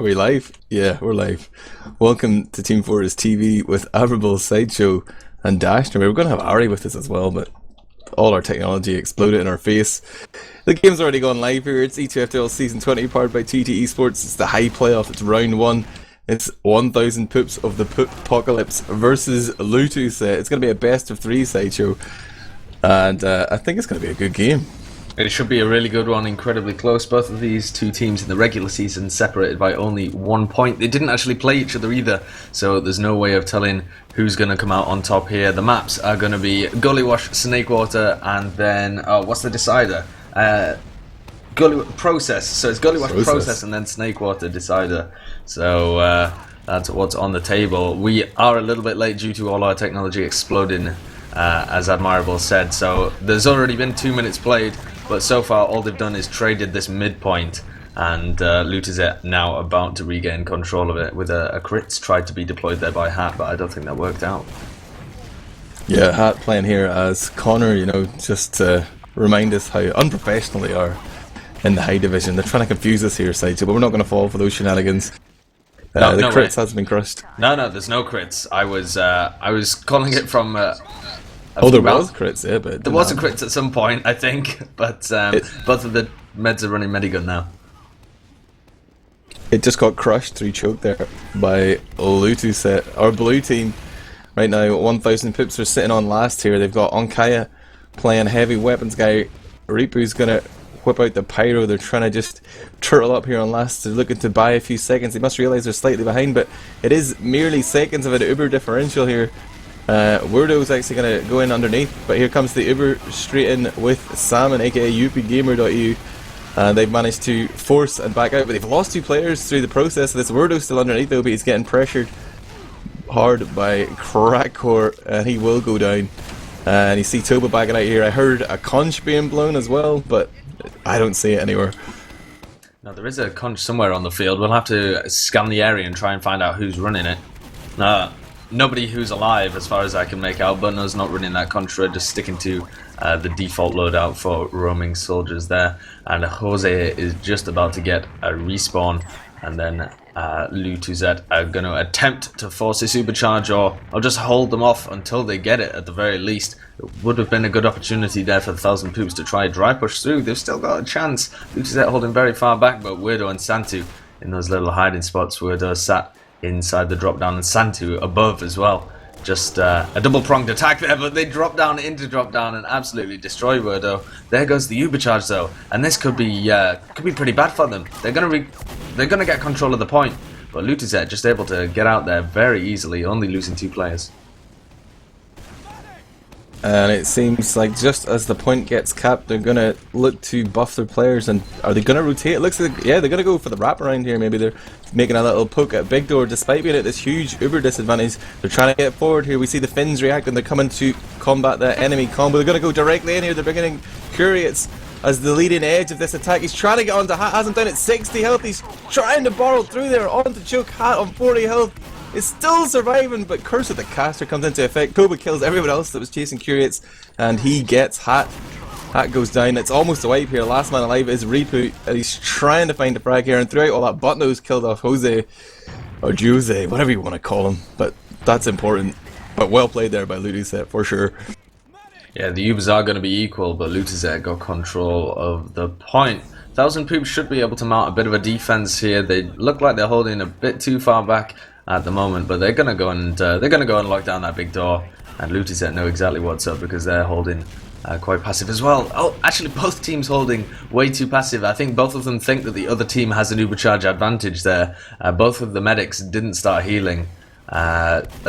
Are we live? Yeah, we're live. Welcome to Team Fortress TV with Admirable, Sideshow, and dashner. We're going to have Ari with us as well, but all our technology exploded in our face. The game's already gone live here. It's ETF2L Season 20, powered by TT Esports. It's the high playoff. It's round one. It's 1,000 poops of the poopocalypse versus Lutuset. It's going to be a best of three, Sideshow, and I think it's going to be a good game. It should be a really good one, incredibly close. Both of these two teams in the regular season separated by only 1 point. They didn't actually play each other either, so there's no way of telling who's going to come out on top here. The maps are going to be Gully Wash, Snakewater, and then, what's the decider? Gully Process. So it's Gully Wash, Process, and then Snakewater decider. So that's what's on the table. We are a little bit late due to all our technology exploding, as Admirable said. So there's already been 2 minutes played. But so far, all they've done is traded this midpoint, and Lutuset now about to regain control of it with a crits tried to be deployed there by Hat, but I don't think that worked out. Yeah, Hat playing here as Connor, you know, just to remind us how unprofessional they are in the high division. They're trying to confuse us here, Sideshow, but we're not going to fall for those shenanigans. The crits has been crushed. No, there's no crits. I was calling it from... there was crits, yeah, but... There was a crits at some point, I think, but both of the meds are running Medigun now. It just got crushed through choke there by Lutuset. Our blue team, right now, 1,000 pips are sitting on last here. They've got ondkaja playing heavy weapons guy. Ripu's going to whip out the pyro. They're trying to just turtle up here on last. They're looking to buy a few seconds. They must realise they're slightly behind, but it is merely seconds of an uber differential here. Wordo's actually going to go in underneath, but here comes the Uber straight in with Salmon, aka upgamer.eu. They've managed to force and back out, but they've lost 2 players through the process. This Wordo's still underneath though, but he's getting pressured hard by Crackcore, and he will go down. And you see Toba backing out here. I heard a conch being blown as well, but I don't see it anywhere. Now there is a conch somewhere on the field. We'll have to scan the area and try and find out who's running it. Nobody who's alive, as far as I can make out. Buttnose not running that contra, just sticking to the default loadout for roaming soldiers there. And Jose is just about to get a respawn, and then Lutuset are going to attempt to force a supercharge, or just hold them off until they get it at the very least. It would have been a good opportunity there for the 1,000 poops to try dry push through. They've still got a chance. Lutuset holding very far back, but Weirdo and Santu in those little hiding spots. Weirdo sat inside the drop down and Santu above as well. Just a double pronged attack there, but they drop down into drop down and absolutely destroy Wordo. There goes the Ubercharge though, and this could be pretty bad for them. They're gonna get control of the point, but Lutuset just able to get out there very easily, only losing 2 players. And it seems like just as the point gets capped, they're going to look to buff their players. And are they going to rotate? It looks like, yeah, they're going to go for the wraparound here. Maybe they're making a little poke at Big Door. Despite being at this huge uber disadvantage, they're trying to get forward here. We see the Finns react, and they're coming to combat the enemy combo. They're going to go directly in here. They're bringing in Kurates as the leading edge of this attack. He's trying to get onto Hat. Has him down at 60 health. He's trying to borrow through there onto choke Hat on 40 health. Is still surviving, but Curse of the Caster comes into effect. Toba kills everyone else that was chasing Kurates, and he gets Hat. Hat goes down. It's almost a wipe here. Last man alive is Ripu, and he's trying to find a frag here, and throughout all that, Buttnose killed off Jose, or Jose, whatever you want to call him, but that's important. But well played there by Lutuset, for sure. Yeah, the Ubers are going to be equal, but Lutuset got control of the point. 1,000 poops should be able to mount a bit of a defense here. They look like they're holding a bit too far back at the moment, but they're gonna go and lock down that big door, and Lutuset know exactly what's up because they're holding quite passive as well. Oh, actually both teams holding way too passive. I think both of them think that the other team has an Ubercharge advantage there. Both of the medics didn't start healing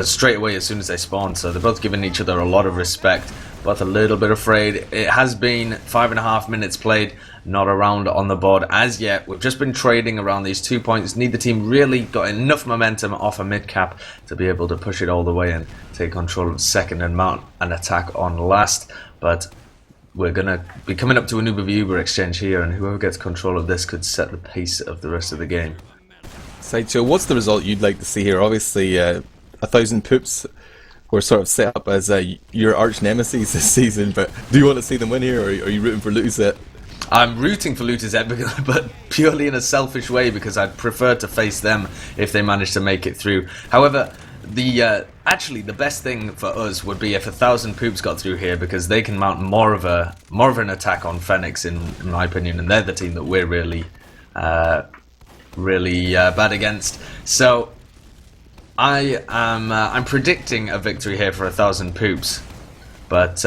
straight away as soon as they spawned, so they're both giving each other a lot of respect. Both a little bit afraid. It has been 5.5 minutes played, not a round on the board as yet. We've just been trading around these 2 points. Neither team really got enough momentum off a mid cap to be able to push it all the way and take control of second and mount an attack on last. But we're gonna be coming up to an Uber v Uber exchange here, and whoever gets control of this could set the pace of the rest of the game. Sideshow, what's the result you'd like to see here? Obviously, 1,000 poops were sort of set up as your arch nemesis this season, but do you want to see them win here, or are you rooting for Lutuset? I'm rooting for Lutuset, but purely in a selfish way, because I'd prefer to face them if they manage to make it through. However, actually the best thing for us would be if 1,000 Poops got through here, because they can mount more of an attack on Phoenix, in my opinion, and they're the team that we're really bad against. So I'm predicting a victory here for 1,000 Poops, but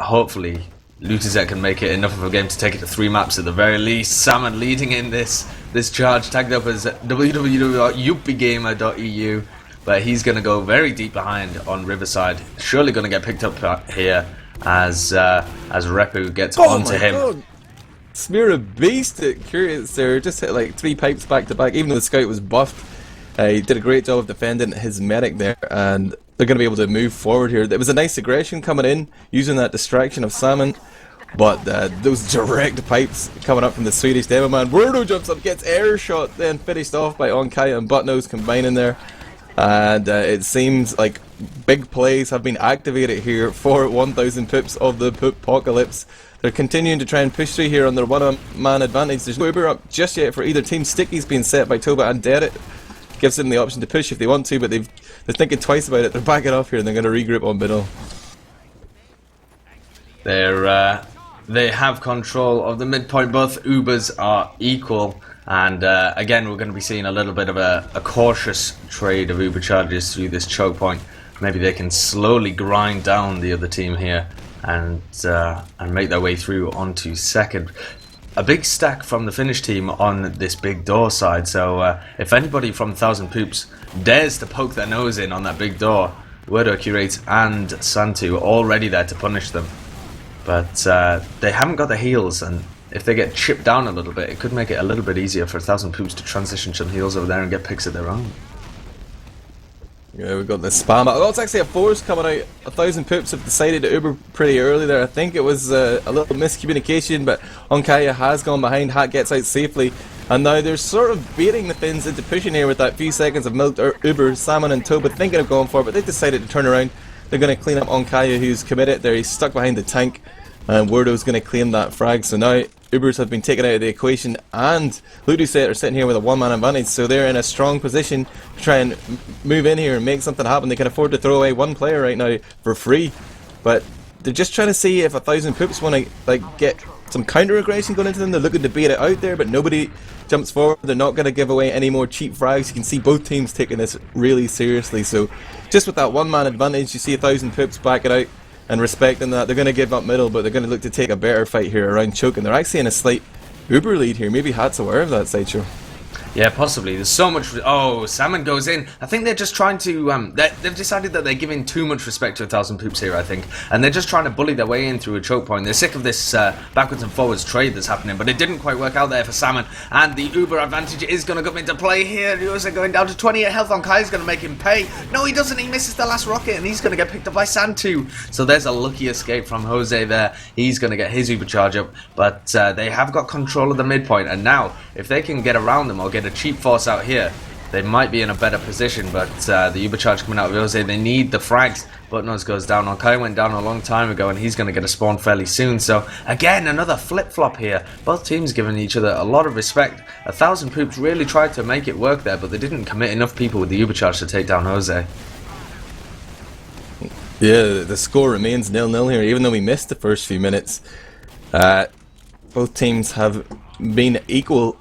hopefully Lutuset can make it enough of a game to take it to 3 maps at the very least. Salmon leading in this charge, tagged up as www.yuppiegamer.eu, but he's going to go very deep behind on Riverside. Surely going to get picked up here as Repu gets onto him. God. Smirre beast at Kurates there, just hit like 3 pipes back to back, even though the scout was buffed. He did a great job of defending his medic there, and they're going to be able to move forward here. There was a nice aggression coming in, using that distraction of Salmon, but those direct pipes coming up from the Swedish demo man. Wordo jumps up, gets air shot, then finished off by Ondkaja and Buttnose combining there. And it seems like big plays have been activated here for 1,000 pips of the poopocalypse. They're continuing to try and push through here on their one-man advantage. There's no Uber up just yet for either team. Sticky's being set by Toba and Derek. Gives them the option to push if they want to, but they're thinking twice about it. They're backing off here and they're going to regroup on middle. They have control of the midpoint. Both Ubers are equal, and again we're going to be seeing a little bit of a cautious trade of Uber charges through this choke point. Maybe they can slowly grind down the other team here and make their way through onto second. A big stack from the Finnish team on this big door side, so if anybody from 1,000 Poops dares to poke their nose in on that big door, Wordo, Kurates and Santu all ready there to punish them. But they haven't got the heals, and if they get chipped down a little bit, it could make it a little bit easier for 1,000 Poops to transition some heals over there and get picks of their own. Yeah, we've got the spam. Oh, it's actually a force coming out. 1,000 Poops have decided to Uber pretty early there. I think it was a little miscommunication, but Ondkaja has gone behind. Hat gets out safely. And now they're sort of baiting the Finns into pushing here with that few seconds of milked Uber. Salmon and Toba thinking of going for it, but they decided to turn around. They're going to clean up Ondkaja, who's committed there. He's stuck behind the tank, and Wordo's going to claim that frag. So now Ubers have been taken out of the equation, and Lutuset are sitting here with a one-man advantage, so they're in a strong position to try and move in here and make something happen. They can afford to throw away one player right now for free, but they're just trying to see if 1,000 Poops want to get some counter aggression going into them. They're looking to bait it out there, but nobody jumps forward. They're not going to give away any more cheap frags. You can see both teams taking this really seriously. So just with that one-man advantage, you see 1,000 Poops back it out and respecting that. They're going to give up middle, but they're going to look to take a better fight here around choke, and they're actually in a slight Uber lead here. Maybe Hat's aware of that, Sideshow. Yeah, possibly. There's so much... Oh, Salmon goes in. I think they're just trying to... they've decided that they're giving too much respect to 1,000 Poops here, I think. And they're just trying to bully their way in through a choke point. They're sick of this backwards and forwards trade that's happening, but it didn't quite work out there for Salmon. And the Uber advantage is going to come into play here. Jose going down to 28 health. Ondkaja's going to make him pay. No, he doesn't. He misses the last rocket, and he's going to get picked up by Santu. So there's a lucky escape from Jose there. He's going to get his Uber charge up, but they have got control of the midpoint. And now, if they can get around them or get a cheap force out here, they might be in a better position, but the Uber charge coming out of Jose, they need the frags. Buttnose goes down. Ondkaja went down a long time ago, and he's going to get a spawn fairly soon. So again, another flip-flop here. Both teams giving each other a lot of respect. 1,000 Poops really tried to make it work there, but they didn't commit enough people with the Uber charge to take down Jose. Yeah, the score remains 0-0 here, even though we missed the first few minutes. Both teams have been equal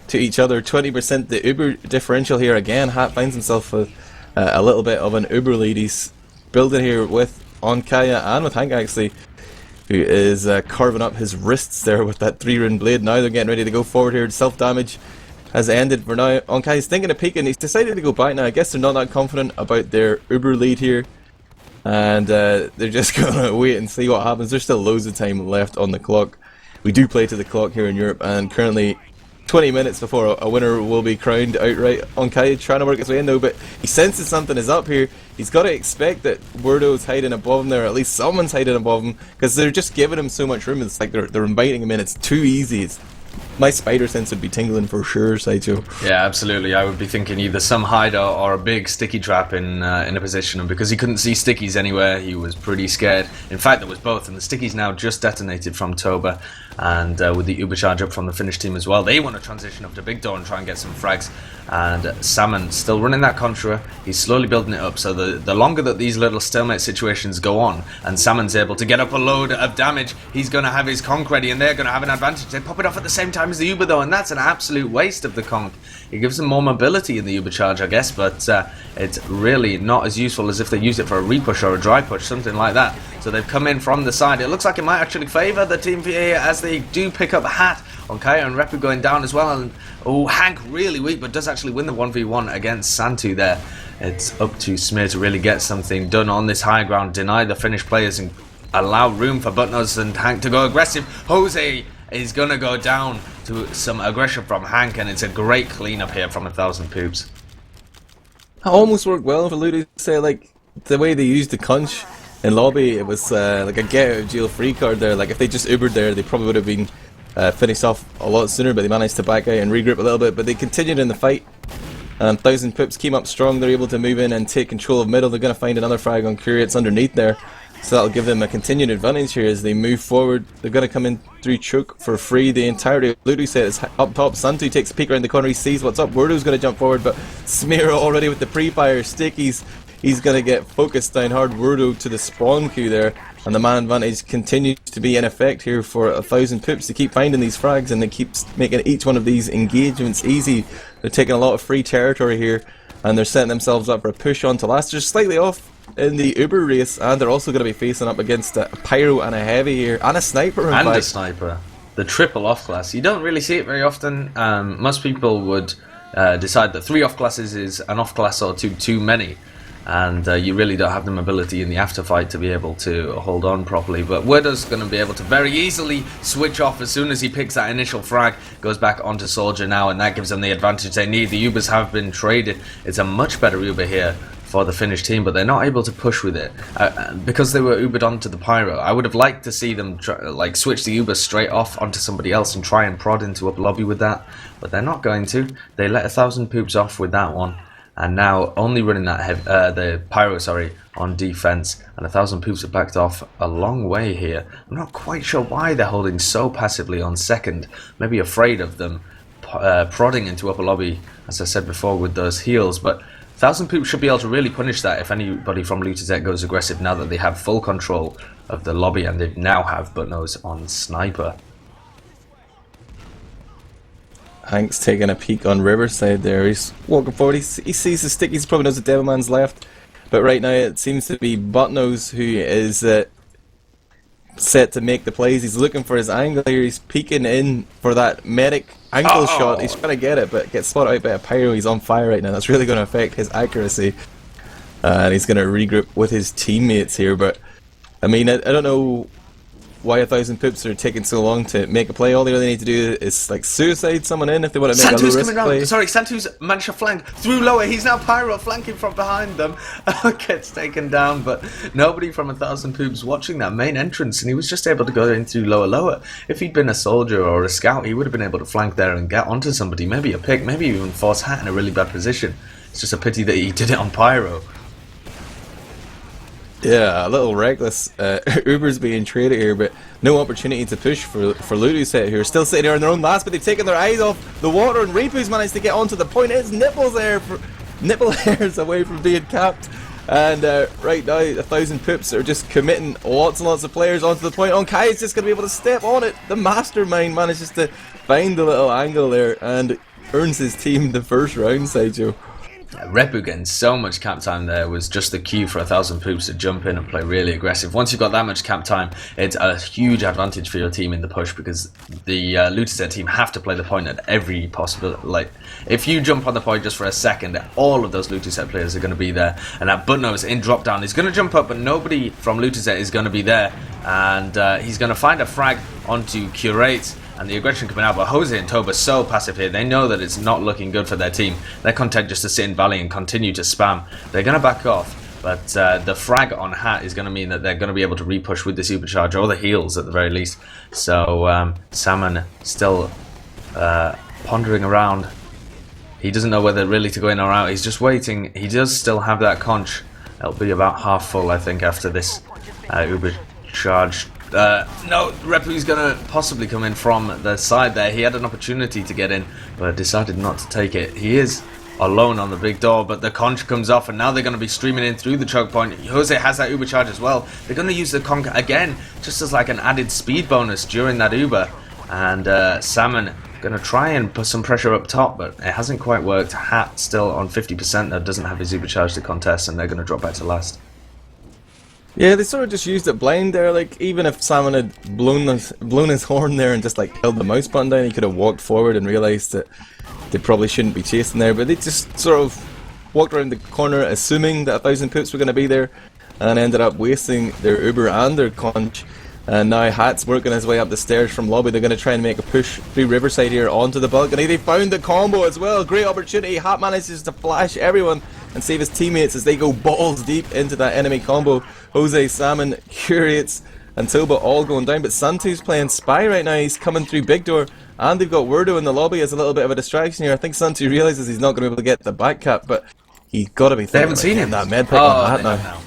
to each other. 20% the Uber differential here. Again, Hat finds himself with a little bit of an Uber lead. He's building here with Ondkaja and with Hank, actually, who is carving up his wrists there with that 3-rune blade. Now they're getting ready to go forward here. Self-damage has ended for now. Ondkaja's thinking of peeking. He's decided to go back now. I guess they're not that confident about their Uber lead here, and they're just going to wait and see what happens. There's still loads of time left on the clock. We do play to the clock here in Europe, and currently 20 minutes before a winner will be crowned outright. Ondkaja trying to work his way in though, but he senses something is up here. He's got to expect that Wordo's hiding above him there, or at least someone's hiding above him, because they're just giving him so much room. It's like they're inviting him in. It's too easy. my spider sense would be tingling for sure, Sideshow. Yeah, absolutely. I would be thinking either some hider or a big sticky trap in a position, and because he couldn't see stickies anywhere, he was pretty scared. In fact, there was both, and the stickies now just detonated from Toba, and with the Uber charge up from the Finnish team as well, they want to transition up to big door and try and get some frags. And Salmon still running that Contra. He's slowly building it up, so the longer that these little stalemate situations go on, and Salmon's able to get up a load of damage, he's going to have his conch ready, and they're going to have an advantage. They pop it off at the same time as the Uber though, and that's an absolute waste of the conch. It gives them more mobility in the Uber charge, I guess, but it's really not as useful as if they use it for a repush or a dry push, something like that. So they've come in from the side. It looks like it might actually favour the team here as they do pick up a hat. Ondkaja and Repu going down as well, and Hank really weak, but does actually win the 1v1 against Santu there. It's up to Smirre to really get something done on this high ground, deny the Finnish players and allow room for Buttnose and Hank to go aggressive. Jose is going to go down to some aggression from Hank, and it's a great cleanup here from 1000 Poops. That almost worked well for Lutuset, like the way they used the conch in lobby. It was like a get out of jail free card there. Like if they just Ubered there, they probably would have been finished off a lot sooner, but they managed to back out and regroup a little bit. But they continued in the fight, and 1000 Poops came up strong. They're able to move in and take control of middle. They're going to find another frag on Kurates underneath there, so that'll give them a continued advantage here as they move forward. They're going to come in through Choke for free. The entirety of Lutuset is up top. Santu takes a peek around the corner. He sees what's up. Wordo's going to jump forward, but Smirre already with the pre-fire stickies. He's going to get focused down hard. Wordo to the spawn queue there, and the man advantage continues to be in effect here for 1000 Poops to keep finding these frags, and they keep making each one of these engagements easy. They're taking a lot of free territory here, and they're setting themselves up for a push on to last. They're slightly off in the Uber race, and they're also going to be facing up against a pyro and a heavy here, and a sniper in and fact. A sniper. The triple off class. You don't really see it very often. Most people would decide that 3 off classes is an off class or two too many, and you really don't have the mobility in the afterfight to be able to hold on properly. But Wordo's going to be able to very easily switch off as soon as he picks that initial frag, goes back onto Soldier now, and that gives them the advantage they need. The Ubers have been traded. It's a much better Uber here for the Finnish team, but they're not able to push with it because they were Ubered onto the Pyro. I would have liked to see them switch the Uber straight off onto somebody else and try and prod into up lobby with that, but they're not going to. They let 1000 Poops off with that one, and now only running that the Pyro, on defense, and 1000 Poops have backed off a long way here. I'm not quite sure why they're holding so passively on second, maybe afraid of them prodding into upper lobby, as I said before, with those heals, but 1000 Poops should be able to really punish that if anybody from Lutuset goes aggressive now that they have full control of the lobby, and they now have Buttnose on Sniper. Hank's taking a peek on Riverside there. He's walking forward. He sees the stick. He probably knows the Devilman's left. But right now it seems to be Buttnose who is set to make the plays. He's looking for his angle here. He's peeking in for that medic ankle shot. He's trying to get it, but gets spotted out by a pyro. He's on fire right now. That's really going to affect his accuracy. And he's going to regroup with his teammates here. But I mean, I don't know why 1000 Poops are taking so long to make a play. All they really need to do is like suicide someone in if they want to make a low risk play. Santu's managed to flank through lower. He's now Pyro flanking from behind them. Gets taken down, but nobody from 1000 Poops watching that main entrance, and he was just able to go in through lower. If he'd been a soldier or a scout, he would have been able to flank there and get onto somebody, maybe a pick, maybe even force hat in a really bad position. It's just a pity that he did it on Pyro. Yeah, a little reckless. Uber's being traded here, but no opportunity to push for Lutuset, who are still sitting here on their own last, but they've taken their eyes off the water, and Repu's managed to get onto the point. His nipples there, nipple hairs away from being capped. And right now, 1000 Poops are just committing lots and lots of players onto the point. Ondkaja's just going to be able to step on it. The mastermind manages to find the little angle there and earns his team the first round, Sideshow. Repu getting so much cap time there was just the cue for 1000 Poops to jump in and play really aggressive. Once you've got that much cap time, it's a huge advantage for your team in the push, because the Lutuset team have to play the point at every possible. Like, if you jump on the point just for a second, all of those Lutuset players are going to be there. And that Buttnose in drop down is going to jump up, but nobody from Lutuset is going to be there. And he's going to find a frag onto Kurates. And the aggression coming out, but Jose and Toba so passive here. They know that it's not looking good for their team. They're content just to sit in Valley and continue to spam. They're going to back off, but the frag on Hat is going to mean that they're going to be able to repush with the supercharge, or the heals at the very least. So Salmon still pondering around. He doesn't know whether really to go in or out. He's just waiting. He does still have that conch. It'll be about half full, I think, after this Uber charge. No, Repu's gonna possibly come in from the side there. He had an opportunity to get in, but decided not to take it. He is alone on the big door, but the conch comes off, and now they're going to be streaming in through the choke point. Jose has that Uber charge as well. They're going to use the conch again, just as like an added speed bonus during that Uber. And Salmon going to try and put some pressure up top, but it hasn't quite worked. Hat still on 50%, that doesn't have his Uber charge to contest, and they're going to drop back to last. Yeah, they sort of just used it blind there. Like, even if Salmon had blown his horn there and just like held the mouse button down, he could have walked forward and realised that they probably shouldn't be chasing there. But they just sort of walked around the corner assuming that 1,000 poops were going to be there, and ended up wasting their Uber and their conch. And now Hat's working his way up the stairs from lobby. They're going to try and make a push through Riverside here onto the balcony. They found the combo as well. Great opportunity. Hat manages to flash everyone and save his teammates as they go balls deep into that enemy combo. Jose, Salmon, Kurates and Toba all going down, but Santu's playing Spy right now. He's coming through Big Door, and they've got Wordo in the lobby as a little bit of a distraction here. I think Santu realises he's not going to be able to get the back cap, but he's got to be thinking they haven't seen him. That med pick on Hat now.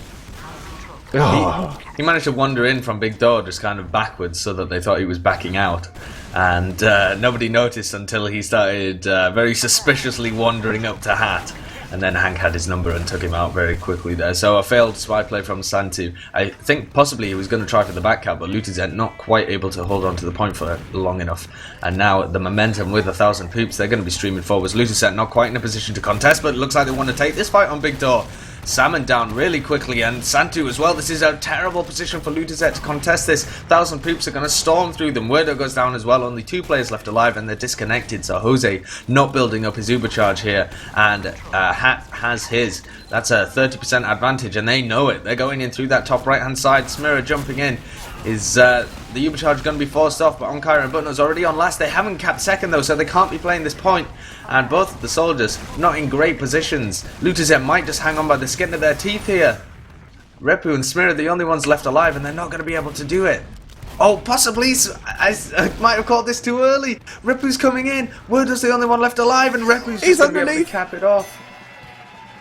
He managed to wander in from Big Door just kind of backwards so that they thought he was backing out, and nobody noticed until he started very suspiciously wandering up to Hat, and then Hank had his number and took him out very quickly there. So a failed spy play from Santu. I think possibly he was going to try for the back cap, but Lutuset not quite able to hold on to the point for long enough, and now the momentum with 1,000 poops, they're going to be streaming forwards. Lutuset not quite in a position to contest, but it looks like they want to take this fight on Big Door. Salmon down really quickly, and Santu as well. This is a terrible position for Lutuset to contest this. 1,000 poops are going to storm through them. Wordo goes down as well. Only 2 players left alive, and they're disconnected. So Jose not building up his Uber charge here, and Hat has his. That's a 30% advantage, and they know it. They're going in through that top right-hand side. Smirre jumping in. Is the Uber charge going to be forced off? But ondkaja and Buttnose already on last. They haven't capped second though, so they can't be playing this point. And both of the soldiers not in great positions. Lutuset might just hang on by the skin of their teeth here. Repu and Smirre are the only ones left alive, and they're not going to be able to do it. Oh, possibly. I might have called this too early. Repu's coming in. Wordo's the only one left alive, and Repu's just going to be able to cap it off.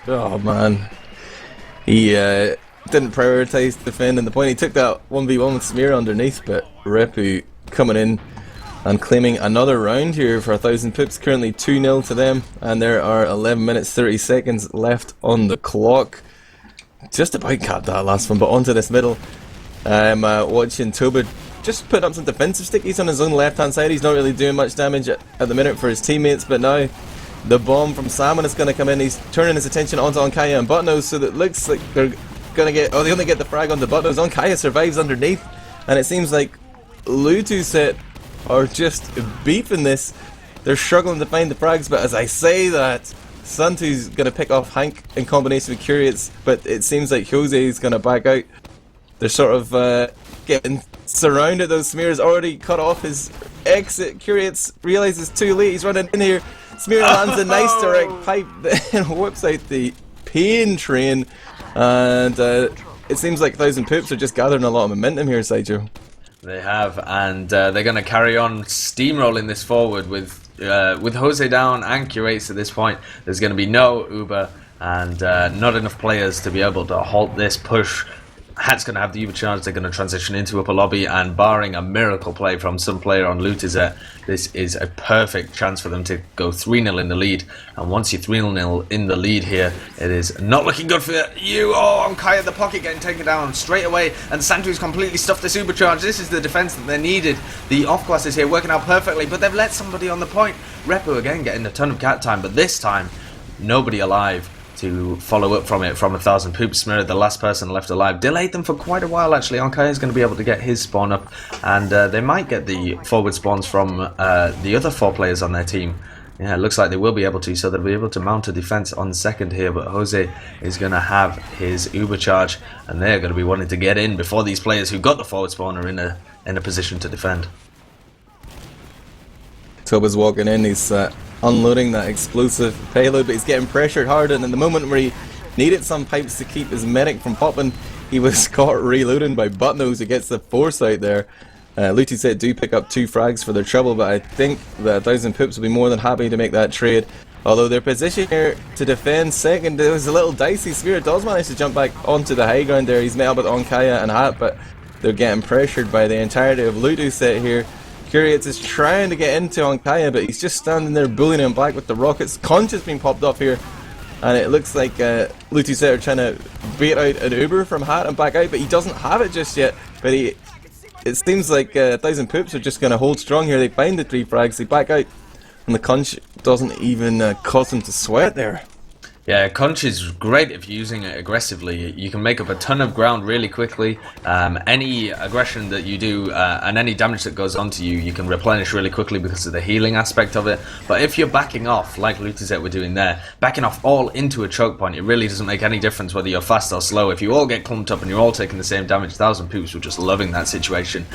Oh man, he didn't prioritise defending the point. He took that 1v1 with Smirre underneath, but Repu coming in and claiming another round here for 1,000 pips. Currently 2-0 to them, and there are 11 minutes 30 seconds left on the clock. Just about capped that last one, but onto this middle. I'm watching Toba just putting up some defensive stickies on his own left hand side. He's not really doing much damage at the minute for his teammates, but now the bomb from Salmon is going to come in. He's turning his attention onto ondkaja and Buttnose, so that it looks like they're gonna get, they only get the frag on the Buttnose. ondkaja survives underneath, and it seems like Lutuset are just beefing this. They're struggling to find the frags, but as I say that, Santu's gonna pick off Hank in combination with Kurates, but it seems like Jose is gonna back out. They're sort of getting surrounded. Those Smirre's already cut off his exit. Kurates realizes too late. He's running in here. Smirre lands a nice direct pipe, then whips out the pain train. And it seems like 1,000 poops are just gathering a lot of momentum here, Sideshow. They have, and they're going to carry on steamrolling this forward with Jose down and Kurates at this point. There's going to be no Uber and not enough players to be able to halt this push. Hat's going to have the Uber charge. They're going to transition into upper lobby, and barring a miracle play from some player on Lutuset, this is a perfect chance for them to go 3-0 in the lead. And once you're 3-0 in the lead here, it is not looking good for you. Oh, ondkaja the pocket getting taken down straight away, and Santu's completely stuffed this Uber charge. This is the defense that they needed. The off classes here working out perfectly, but they've let somebody on the point. Repu again getting a ton of cat time, but this time nobody alive to follow up from it from 1,000 poops. Smirre, the last person left alive, delayed them for quite a while actually. ondkaja is going to be able to get his spawn up, and they might get the forward spawns from the other 4 players on their team. Yeah, it looks like they will be able to, so they'll be able to mount a defense on second here, but Jose is going to have his Uber charge, and they're going to be wanting to get in before these players who got the forward spawn are in a position to defend. Toba's walking in, he's unloading that explosive payload, but he's getting pressured hard, and in the moment where he needed some pipes to keep his medic from popping, he was caught reloading by Buttnose, who gets the foresight there, Lutuset do pick up 2 frags for their trouble, but I think that 1000 Poops will be more than happy to make that trade. Although their position here to defend second, it was a little dicey. Smirre does manage to jump back onto the high ground there. He's met up with ondkaja and Hat, but they're getting pressured by the entirety of Lutuset here. Kurates is trying to get into ondkaja, but he's just standing there bullying him back with the rockets. Conch has been popped off here, and it looks like Lutuset are trying to bait out an Uber from Hat and back out, but he doesn't have it just yet. But it seems like 1000 Poops are just going to hold strong here. They find the 3 frags, they back out, and the Conch doesn't even cause them to sweat there. Yeah, Conch is great if you're using it aggressively. You can make up a ton of ground really quickly. Any aggression that you do and any damage that goes onto you, you can replenish really quickly because of the healing aspect of it. But if you're backing off, like Lutuset were doing there, backing off all into a choke point, it really doesn't make any difference whether you're fast or slow. If you all get clumped up and you're all taking the same damage, 1000 Poops were just loving that situation.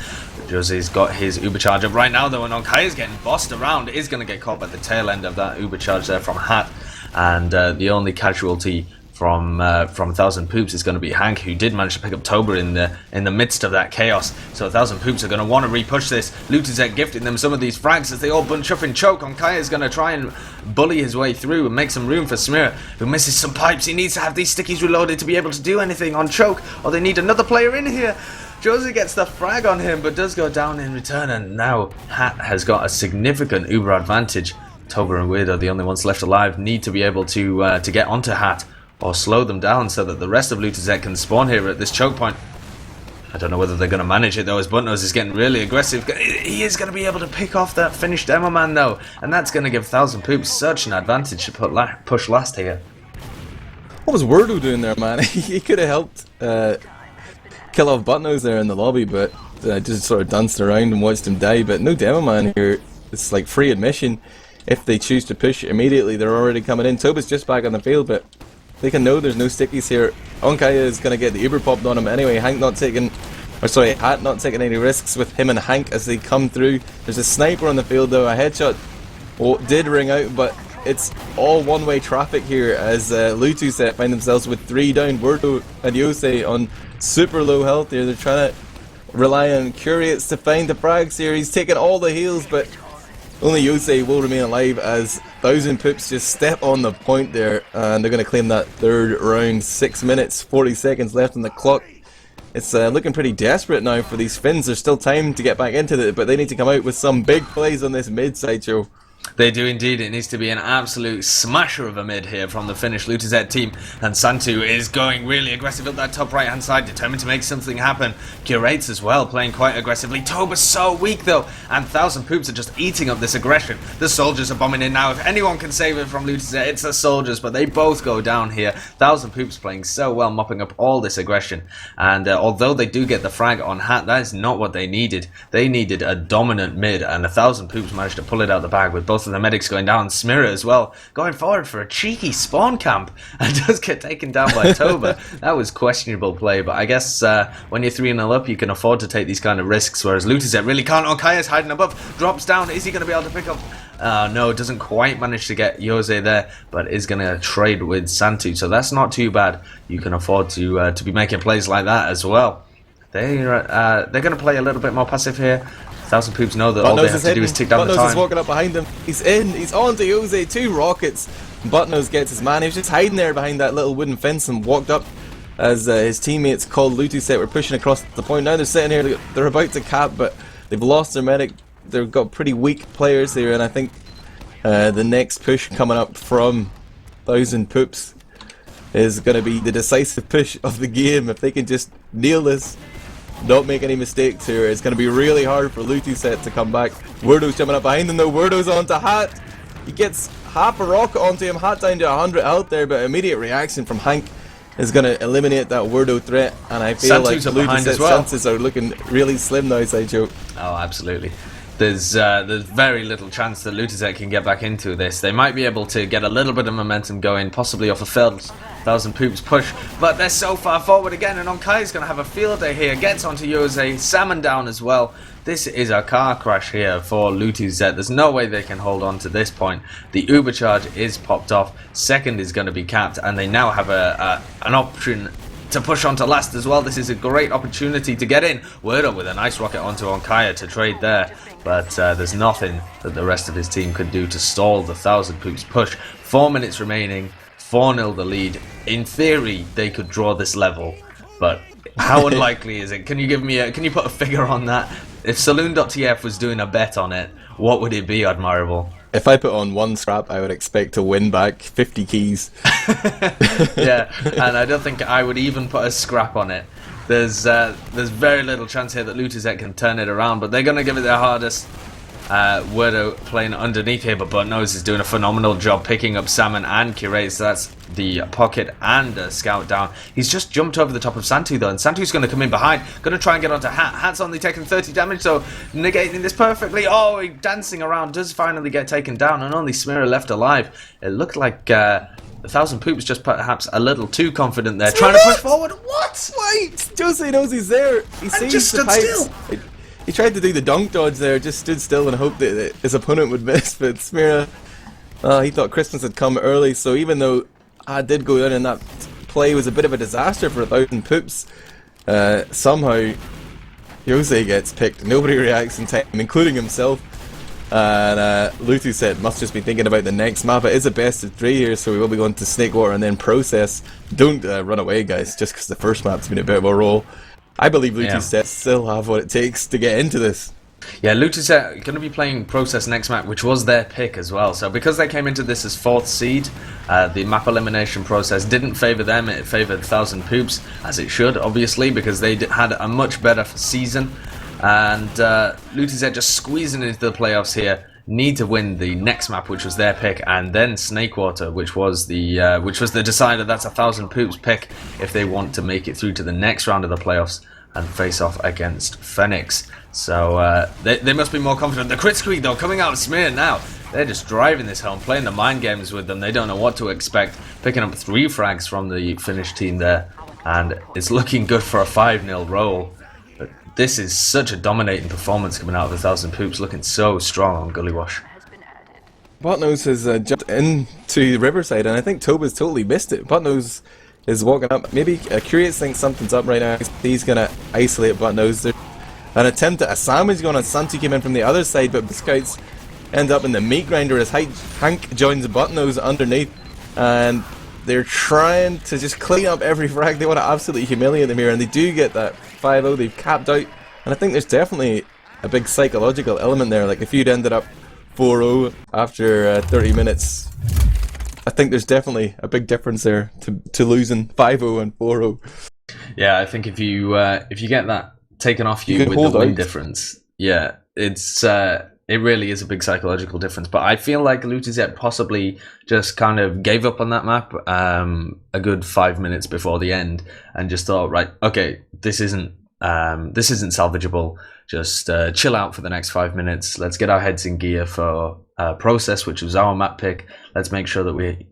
Jose's got his Uber charge up right now though, and ondkaja's getting bossed around. Is going to get caught by the tail end of that Uber charge there from Hat. And the only casualty from 1000 Poops is going to be Hank, who did manage to pick up Toba in the midst of that chaos. So 1000 Poops are going to want to repush this. Lutuset gifting them some of these frags as they all bunch up in choke. ondkaja is going to try and bully his way through and make some room for Smirre, who misses some pipes. He needs to have these stickies reloaded to be able to do anything on choke, or they need another player in here. Jose gets the frag on him, but does go down in return, and now Hat has got a significant Uber advantage. Toba and Weirdo, the only ones left alive, need to be able to get onto Hat or slow them down so that the rest of Lutuset can spawn here at this choke point. I don't know whether they're going to manage it though, as Buttnose is getting really aggressive. He is going to be able to pick off that finished Demo Man though, and that's going to give 1000 Poops such an advantage to push last here. What was Weirdo doing there, man? He could have helped kill off Buttnose there in the lobby, but just sort of danced around and watched him die. But no Demo Man here. It's like free admission. If they choose to push immediately, they're already coming in. Toba's just back on the field, but they can know there's no stickies here. ondkaja is going to get the Uber popped on him anyway. Hat not taking any risks with him and Hank as they come through. There's a sniper on the field though. A headshot did ring out, but it's all one-way traffic here as Lutuset find themselves with 3 down. Weirdo and Jose on super low health here. They're trying to rely on Kurates to find the frags here. He's taking all the heals, but only Jose will remain alive as 1000 Poops just step on the point there, and they're going to claim that 3rd round. 6 minutes 40 seconds left on the clock. It's looking pretty desperate now for these Finns. There's still time to get back into it, but they need to come out with some big plays on this mid Sideshow. They do indeed. It needs to be an absolute smasher of a mid here from the Finnish Lutuset team. And Santu is going really aggressive up that top right hand side, determined to make something happen. Kurates as well, playing quite aggressively. Toba's so weak though, and 1000 Poops are just eating up this aggression. The soldiers are bombing in now. If anyone can save it from Lutuset, it's the soldiers, but they both go down here. 1000 Poops playing so well, mopping up all this aggression. And although they do get the frag on Hat, that is not what they needed. They needed a dominant mid, and 1000 Poops managed to pull it out the bag with both of the medics going down. Smirre as well, going forward for a cheeky spawn camp and does get taken down by Toba. That was questionable play, but I guess when you're 3-0 up, you can afford to take these kind of risks, whereas Lutuset really can't. ondkaja's hiding above, drops down. Is he going to be able to pick up? No, doesn't quite manage to get Jose there, but is going to trade with Santu, so that's not too bad. You can afford to be making plays like that as well. They're going to play a little bit more passive here. 1000 Poops know that all they have to do is tick down the time. Buttnose is walking up behind him. He's in. He's on to Jose. 2 rockets. Buttnose gets his man. He was just hiding there behind that little wooden fence and walked up as his teammates called Lutuset were pushing across the point. Now they're sitting here. They're about to cap, but they've lost their medic. They've got pretty weak players there, and I think the next push coming up from 1000 Poops is going to be the decisive push of the game. If they can just nail this, don't make any mistakes here, it's going to be really hard for Lutuset to come back. Weirdo's jumping up behind him though. Weirdo's onto Hat. He gets half a rocket onto him. Hat down to 100 health there, but immediate reaction from Hank is going to eliminate that Weirdo threat, and I feel like Lutuset's chances are looking really slim now, Sideshow. Oh, absolutely. There's very little chance that Lutuset can get back into this. They might be able to get a little bit of momentum going, possibly off a failed 1000 Poops push, but they're so far forward again, and ondkaja's going to have a field day here. Gets onto Jose, Salmon down as well. This is a car crash here for Lutuset. There's no way they can hold on to this point. The Uber charge is popped off. Second is going to be capped, and they now have an option to push on to last as well. This is a great opportunity to get in. Word up with a nice rocket onto ondkaja to trade there. But there's nothing that the rest of his team could do to stall the 1000 Poops push. 4 minutes remaining, 4-0 the lead. In theory, they could draw this level, but how unlikely is it? Can you give me can you put a figure on that? If Saloon.tf was doing a bet on it, what would it be, Admirable? If I put on one scrap, I would expect to win back 50 keys. Yeah, and I don't think I would even put a scrap on it. There's very little chance here that Lutuset can turn it around, but they're going to give it their hardest. Wordo playing underneath here, but Buttnose is doing a phenomenal job picking up Salmon and Kurates. So that's the pocket and scout down. He's just jumped over the top of Santu though, and Santu's going to come in behind, going to try and get onto Hat. Hat's only taking 30 damage, so negating this perfectly. Oh, he dancing around, does finally get taken down, and only Smirre left alive. It looked like 1000 Poops just perhaps a little too confident there, trying to push forward. What? Wait, Jose knows he's there. He sees just stood still. He tried to do the dunk dodge there, just stood still and hoped that his opponent would miss, but Smirre, he thought Christmas had come early, so even though I did go down and that play was a bit of a disaster for 1000 Poops, somehow Jose gets picked. Nobody reacts in time, including himself, and Lutuset must just be thinking about the next map. It is a best of 3 here, so we will be going to Snakewater and then Process. Don't run away, guys, just because the first map's been a bit of a roll. I believe Lutuset still have what it takes to get into this. Yeah, Lutuset going to be playing Process next map, which was their pick as well. So because they came into this as 4th seed, the map elimination process didn't favour them. It favoured 1000 Poops, as it should, obviously, because they had a much better season. And Lutuset just squeezing into the playoffs here. Need to win the next map, which was their pick, and then Snakewater, which was the decider. That's 1000 Poops pick if they want to make it through to the next round of the playoffs and face off against Phoenix. So they must be more confident. The crit squeak though coming out of Smirre now. They're just driving this home, playing the mind games with them. They don't know what to expect. Picking up 3 frags from the Finnish team there, and it's looking good for a 5-0 roll. This is such a dominating performance coming out of 1000 Poops, looking so strong on Gullywash. Buttnose has jumped into Riverside, and I think Toba's totally missed it. Buttnose is walking up. Maybe Kurates thinks something's up right now. He's going to isolate Buttnose. There's an attempt at a sandwich going on. Santu came in from the other side, but the scouts end up in the meat grinder as Hank joins Buttnose underneath, and they're trying to just clean up every frag. They want to absolutely humiliate them here, and they do get that 5-0. They've capped out, and I think there's definitely a big psychological element there. Like if you'd ended up 4-0 after 30 minutes, I think there's definitely a big difference there to losing 5-0 and 4-0. Yeah, I think if you get that taken off you with the win difference, yeah, it really is a big psychological difference. But I feel like Lutuset possibly just kind of gave up on that map a good 5 minutes before the end and just thought, right, okay, this isn't salvageable. Just chill out for the next 5 minutes. Let's get our heads in gear for Process, which was our map pick. Let's make sure that we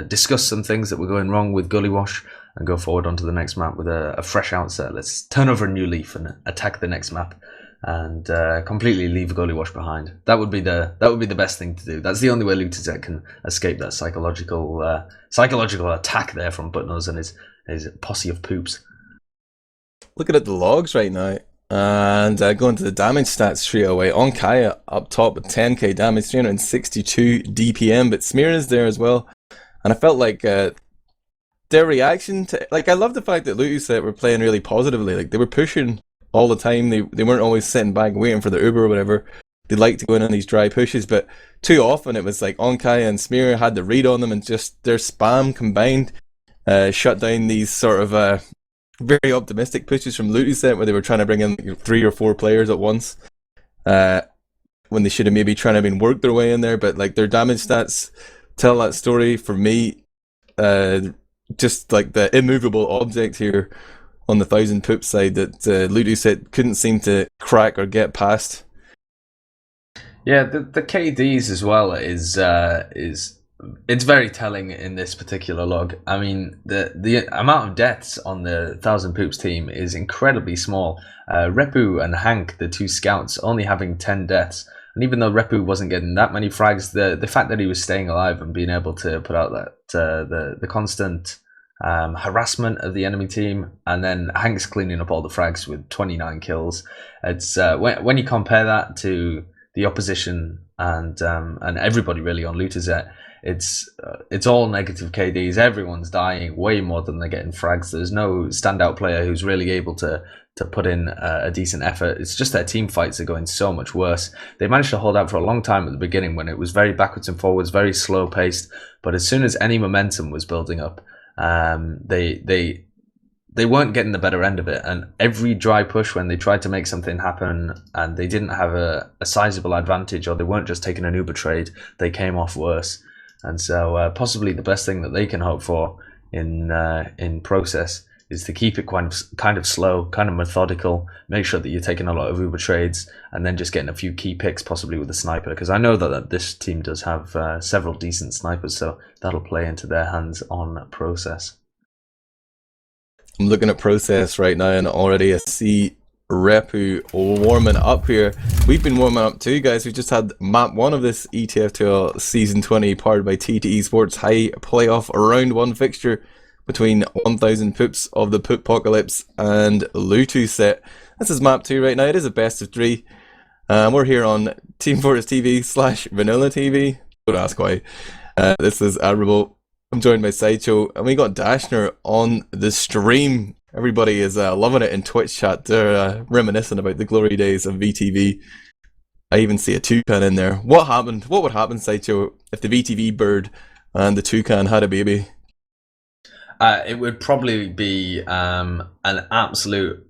discuss some things that were going wrong with Gullywash and go forward onto the next map with a fresh outset. Let's turn over a new leaf and attack the next map and completely leave Gullywash behind. That would be the best thing to do. That's the only way Lutuset can escape that psychological attack there from Buttnose and his posse of poops. Looking at the logs right now, and going to the damage stats straight away. ondkaja up top with 10k damage, 362 DPM, but Smirre is there as well. And I felt like their reaction to, like, I love the fact that Lutuset were playing really positively. Like, they were pushing all the time. They weren't always sitting back waiting for the Uber or whatever. They like to go in on these dry pushes, but too often it was like ondkaja and Smirre had the read on them, and just their spam combined shut down these sort of very optimistic pushes from Lutuset, where they were trying to bring in like 3 or 4 players at once, when they should have maybe trying to been worked their way in there. But like, their damage stats tell that story for me. Just like the immovable object here on the 1000 Poop side that Lutuset couldn't seem to crack or get past. Yeah, the KDs as well is it's very telling in this particular log. I mean, the amount of deaths on the 1000 Poops team is incredibly small. Repu and Hank, the 2 scouts, only having 10 deaths. And even though Repu wasn't getting that many frags, the fact that he was staying alive and being able to put out that the constant harassment of the enemy team, and then Hank's cleaning up all the frags with 29 kills. It's when you compare that to the opposition and everybody really on Lutuset, it's all negative KDs. Everyone's dying way more than they're getting frags. There's no standout player who's really able to put in a decent effort. It's just their team fights are going so much worse. They managed to hold out for a long time at the beginning when it was very backwards and forwards, very slow paced. But as soon as any momentum was building up, they weren't getting the better end of it. And every dry push when they tried to make something happen and they didn't have a sizable advantage, or they weren't just taking an Uber trade, they came off worse. And so possibly the best thing that they can hope for in process is to keep it kind of slow, kind of methodical, make sure that you're taking a lot of Uber trades, and then just getting a few key picks, possibly with a sniper, because I know that this team does have several decent snipers, so that'll play into their hands on process. I'm looking at process right now, and already I see Repu warming up here. We've been warming up too, guys. We just had map 1 of this ETF2L season 20 powered by TTE Sports high playoff round 1 fixture between 1000 poops of the poopocalypse and Lutuset. This is map 2 right now. It is a best of 3. We're here on teamfortress.tv / vanilla TV. Don't ask why. This is Admirable. I'm joined by Sideshow, and we got Dashner on the stream. Everybody is loving it in Twitch chat. They're reminiscing about the glory days of VTV. I even see a toucan in there. What happened? What would happen, Sideshow, if the VTV bird and the toucan had a baby? It would probably be an absolute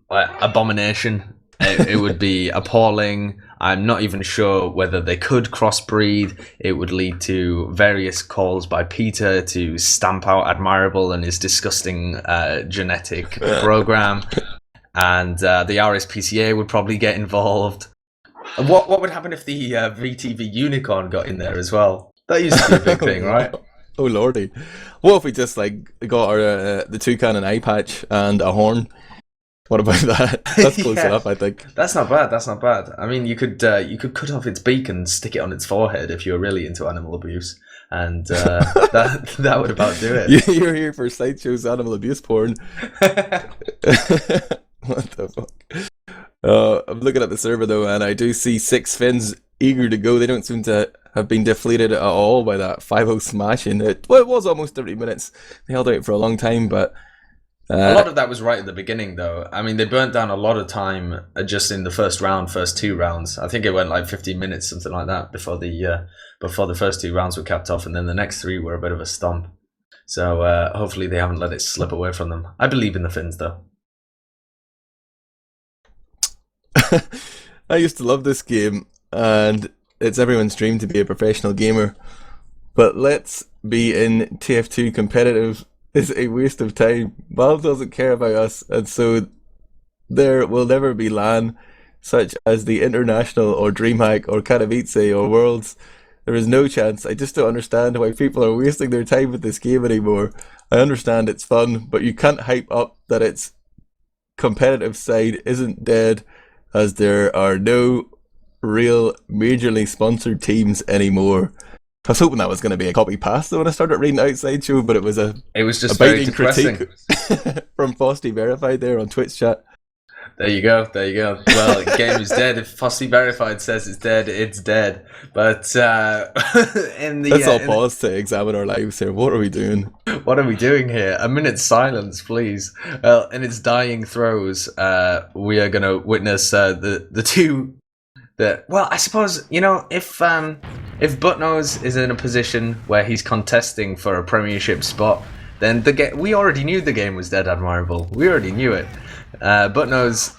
abomination. It would be appalling. I'm not even sure whether they could crossbreed. It would lead to various calls by Peter to stamp out Admirable and his disgusting genetic program. And the RSPCA would probably get involved. What would happen if the VTV unicorn got in there as well? That used to be a big thing, right? Oh lordy. What if we just got our the toucan an eye patch and a horn? What about that? That's close enough, I think. That's not bad. That's not bad. I mean, you could cut off its beak and stick it on its forehead if you're really into animal abuse, and that would about do it. You're here for Sideshow's animal abuse porn. What the fuck? I'm looking at the server though, and I do see 6 Finns eager to go. They don't seem to have been deflated at all by that 5-0 smashing. It was almost 30 minutes. They held out for a long time, but a lot of that was right at the beginning, though. I mean, they burnt down a lot of time just in the first 2 rounds. I think it went like 15 minutes, something like that, before the first 2 rounds were capped off, and then the next 3 were a bit of a stomp. So hopefully they haven't let it slip away from them. I believe in the Finns, though. I used to love this game, and it's everyone's dream to be a professional gamer. But let's be in TF2 competitive is a waste of time. Valve doesn't care about us, and so there will never be LAN such as the International or DreamHack or Kurates or Worlds. There is no chance. I just don't understand why people are wasting their time with this game anymore. I understand it's fun, but you can't hype up that its competitive side isn't dead, as there are no real majorly sponsored teams anymore. I was hoping that was going to be a copy pasta when I started reading Outside Show, but it was just very depressing critique from Fosty Verified there on Twitch chat. There you go. Well, the game is dead. If Fosty Verified says it's dead, it's dead. But let's all pause to examine our lives here. What are we doing? What are we doing here? A minute's silence, please. Well, in its dying throes, we are going to witness the two. Well, I suppose, if Buttnose is in a position where he's contesting for a premiership spot, then we already knew the game was dead, Admirable. We already knew it. Buttnose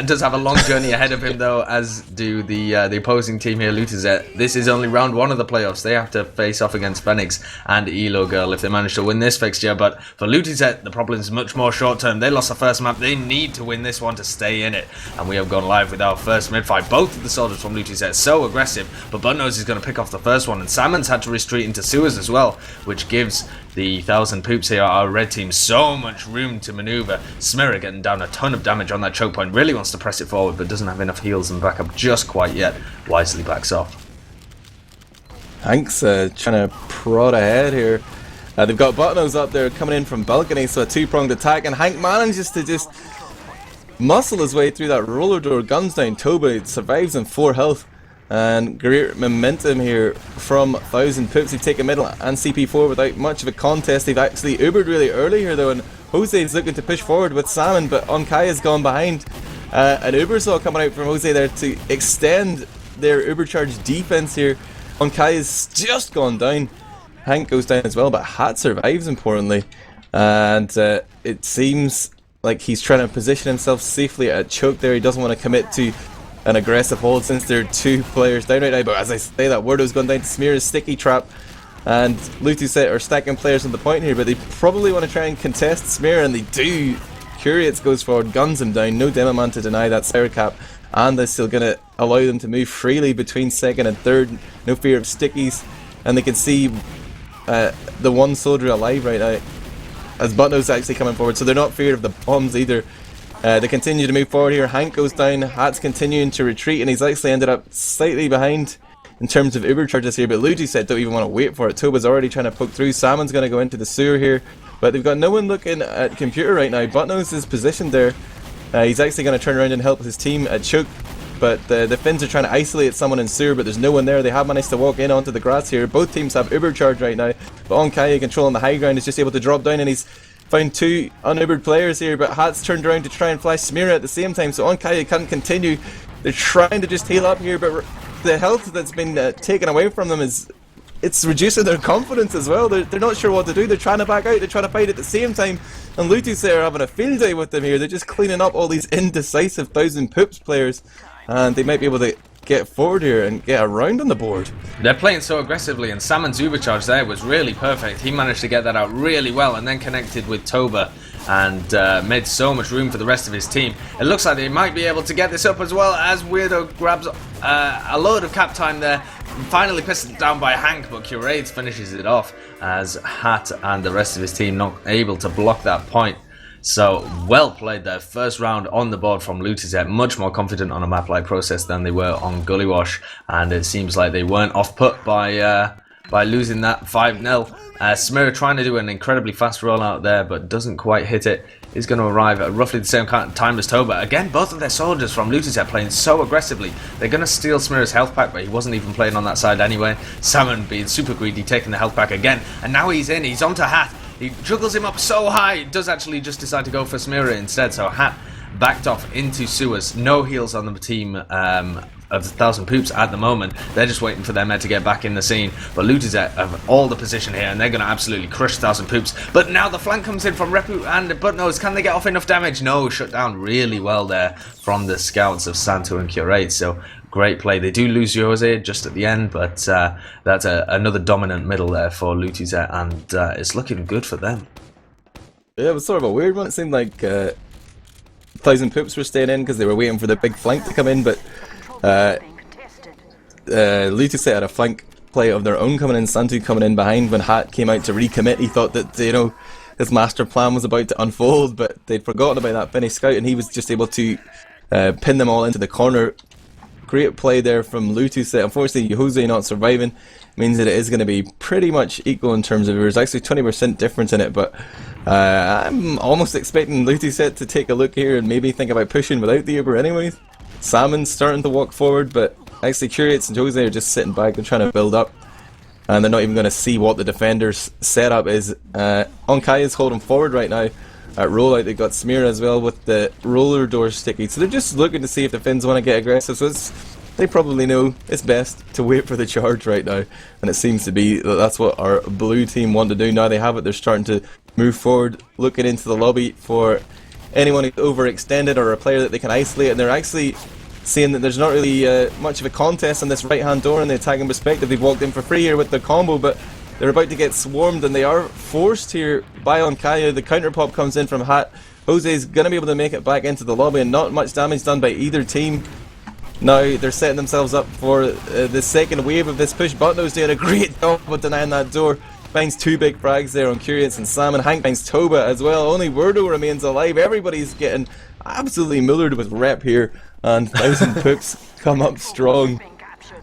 does have a long journey ahead of him, though, as do the opposing team here, Lutuset. This is only round 1 of the playoffs. They have to face off against Phoenix and Elo Girl if they manage to win this fixture. But for Lutuset, the problem is much more short-term. They lost the first map. They need to win this one to stay in it. And we have gone live with our first mid-fight. Both of the soldiers from Lutuset so aggressive, but Buttnose is going to pick off the first one. And Salmon's had to retreat into sewers as well, which gives the 1000 poops here, our red team, so much room to maneuver. Smirre getting down a ton of damage on that choke point. Really wants to press it forward, but doesn't have enough heals and backup just quite yet. Wisely backs off. Hank's trying to prod ahead here. They've got Buttnose up there coming in from balcony, so a two-pronged attack, and Hank manages to just muscle his way through that roller door, guns down Toba. It survives on 4 health, and great momentum here from 1000 Pips. They've taken middle and CP4 without much of a contest. They've actually Ubered really early here though, and Jose's looking to push forward with Salmon, but Onkaja's gone behind. An Uber saw coming out from Jose there to extend their Uber charge defense here. Onkaja's just gone down. Hank goes down as well, but Hat survives importantly, and it seems like he's trying to position himself safely at choke there. He doesn't want to commit to an aggressive hold since there are 2 players down right now, but as I say that, Wordo's gone down to Smirre's sticky trap, and Lutuset are stacking players on the point here, but they probably want to try and contest Smirre, and they do. Kurates goes forward, guns him down, no demo man to deny that Sour Cap, and they're still going to allow them to move freely between 2nd and 3rd, no fear of stickies, and they can see the one soldier alive right now as Buttnose actually coming forward, so they're not feared of the bombs either. They continue to move forward here. Hank goes down, Hat's continuing to retreat, and he's actually ended up slightly behind in terms of Uber charges here, but Lutuset don't even want to wait for it. Toba's already trying to poke through. Salmon's going to go into the sewer here, but they've got no one looking at computer right now. Buttnose is positioned there. He's actually going to turn around and help his team at choke, but the Finns are trying to isolate someone in sewer, but there's no one there. They have managed to walk in onto the grass here. Both teams have Uber charge right now, but Ondkaja controlling the high ground is just able to drop down, and he's found 2 unubered players here, but Hat's turned around to try and flash Smirre at the same time, so Ondkaja can't continue. They're trying to just heal up here, but the health that's been taken away from them it's reducing their confidence as well. They're not sure what to do. They're trying to back out, they're trying to fight at the same time, and Lutuset are having a field day with them here. They're just cleaning up all these indecisive 1000 Pips players, and they might be able to get forward here and get a round on the board. They're playing so aggressively, and Salmon's Uber there was really perfect. He managed to get that out really well and then connected with Toba and made so much room for the rest of his team. It looks like they might be able to get this up as well, as Weirdo grabs a load of cap time there. Finally pissed down by Hank, but Kurates finishes it off as Hat and the rest of his team not able to block that point. So, well played there. First round on the board from Lutuset. Much more confident on a map like Process than they were on Gullywash. And it seems like they weren't off put by losing that 5-0. Smirre trying to do an incredibly fast rollout there, but doesn't quite hit it. Is going to arrive at roughly the same time as Toba. Again, both of their soldiers from Lutuset playing so aggressively. They're going to steal Smirre's health pack, but he wasn't even playing on that side anyway. Salmon being super greedy, taking the health pack again. And now he's in. He's onto Hat. He juggles him up so high, does actually just decide to go for Smirre instead, so Hat backed off into sewers. No heals on the team of the 1000 Poops at the moment. They're just waiting for their men to get back in the scene, but Lutuset have all the position here, and they're going to absolutely crush 1000 Poops. But now the flank comes in from Repu and Buttnose. Can they get off enough damage? No, shut down really well there from the scouts of Santo and Kurates, so great play. They do lose Jose just at the end, but that's another dominant middle there for Lutuset, and it's looking good for them. Yeah, it was sort of a weird one. It seemed like 1000 Poops were staying in because they were waiting for the big flank to come in, but Lutuset had a flank play of their own coming in. Santu coming in behind when Hat came out to recommit. He thought that, you know, his master plan was about to unfold, but they'd forgotten about that Finnish scout, and he was just able to pin them all into the corner. Great play there from Lutuset. Unfortunately, Jose not surviving means that it is going to be pretty much equal in terms of there's actually 20% difference in it, but I'm almost expecting Lutuset to take a look here and maybe think about pushing without the Uber anyways. Salmon's starting to walk forward, but actually Kurates and Jose are just sitting back. They're trying to build up, and they're not even going to see what the defender's setup is. Ondkaja is holding forward right now. At rollout, they've got Smirre as well with the roller door sticky, so they're just looking to see if the Finns want to get aggressive. So they probably know it's best to wait for the charge right now, and it seems to be that that's what our blue team want to do. Now they have it, they're starting to move forward, looking into the lobby for anyone who's overextended or a player that they can isolate, and they're actually seeing that there's not really much of a contest on this right hand door in the attacking perspective. They've walked in for free here with their combo, but they're about to get swarmed, and they are forced here by Ondkaja. The counter pop comes in from Hat. Jose's going to be able to make it back into the lobby, and not much damage done by either team. Now they're setting themselves up for the second wave of this push. Buttnose doing a great job with denying that door. Finds 2 big frags there on Kurates and Salmon. Hank finds Toba as well. Only Wordo remains alive. Everybody's getting absolutely millered with rep here, and 1000 Poops come up strong.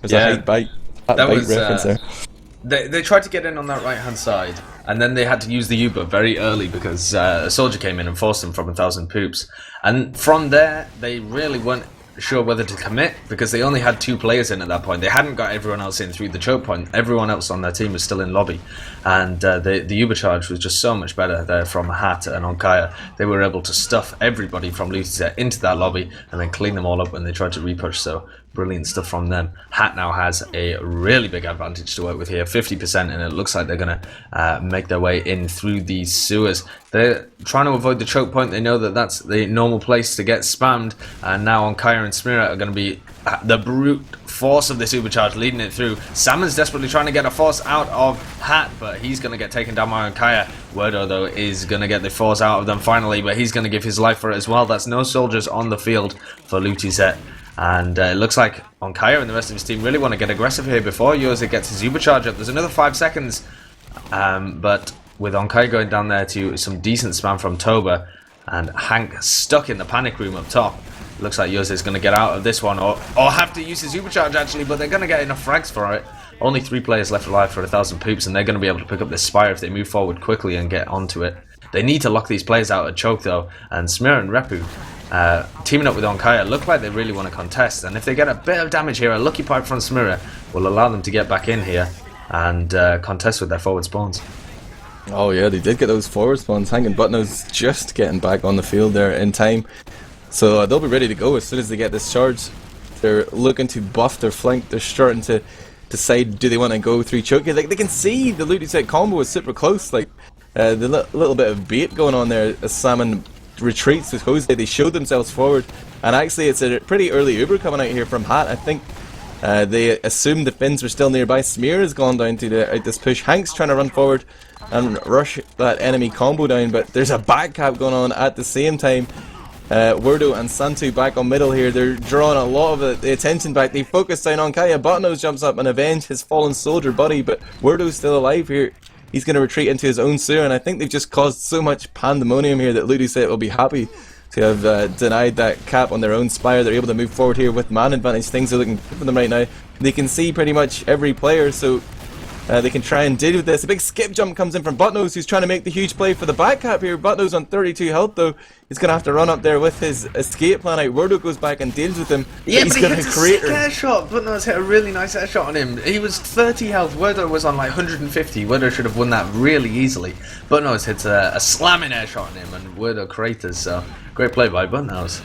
There's a hate bite reference there. They tried to get in on that right hand side, and then they had to use the Uber very early because a soldier came in and forced them from 1,000 poops. And from there, they really weren't sure whether to commit because they only had 2 players in at that point. They hadn't got everyone else in through the choke point. Everyone else on their team was still in lobby, and the Uber charge was just so much better there from Hat and ondkaja. They were able to stuff everybody from Lutuset into that lobby and then clean them all up when they tried to repush. So brilliant stuff from them. Hat now has a really big advantage to work with here, 50%, and it looks like they're going to make their way in through these sewers. They're trying to avoid the choke point. They know that that's the normal place to get spammed, and now ondkaja and Smirre are going to be the brute force of this Uber charge leading it through. Salmon's desperately trying to get a force out of Hat, but he's going to get taken down by ondkaja. Wordo, though, is going to get the force out of them finally, but he's going to give his life for it as well. That's no soldiers on the field for Lutuset. And it looks like ondkaja and the rest of his team really want to get aggressive here before Jose gets his Uber charge up. There's another 5 seconds, but with ondkaja going down there to some decent spam from Toba and Hank stuck in the panic room up top, looks like Jose is going to get out of this one or have to use his Uber charge actually, but they're going to get enough frags for it. Only 3 players left alive for 1,000 poops, and they're going to be able to pick up this Spire if they move forward quickly and get onto it. They need to lock these players out at choke though, and Smirre and Repu teaming up with ondkaja look like they really want to contest, and if they get a bit of damage here, a lucky pipe from Smirre will allow them to get back in here and contest with their forward spawns. Oh yeah, they did get those forward spawns. Hank and Buttnose just getting back on the field there in time, so they'll be ready to go as soon as they get this charge. They're looking to buff their flank. They're starting to decide, do they want to go through choke? Like, they can see the Lutuset combo is super close, like the little bit of bait going on there as Salmon retreats with Jose. They showed themselves forward, and actually it's a pretty early Uber coming out here from Hat. I think they assumed the Finns were still nearby. Smirre has gone down to out this push. Hank's trying to run forward and rush that enemy combo down, but there's a back cap going on at the same time. Wordo and Santu back on middle here. They're drawing a lot of the attention back. They focus down on ondkaja. Buttnose jumps up and avenge his fallen soldier buddy, but Wordo's still alive here. He's going to retreat into his own sewer, and I think they've just caused so much pandemonium here that Lutuset will be happy to have denied that cap on their own Spire. They're able to move forward here with man advantage. Things are looking good for them right now. They can see pretty much every player, so they can try and deal with this. A big skip jump comes in from Buttnose, who's trying to make the huge play for the back cap here. Buttnose on 32 health though. He's going to have to run up there with his escape plan out. Wordo goes back and deals with him. Yeah, but he hit a sick air shot. Buttnose hit a really nice air shot on him. He was 30 health. Wordo was on like 150. Wordo should have won that really easily. Buttnose hits a slamming air shot on him, and Wordo craters. So great play by Buttnose.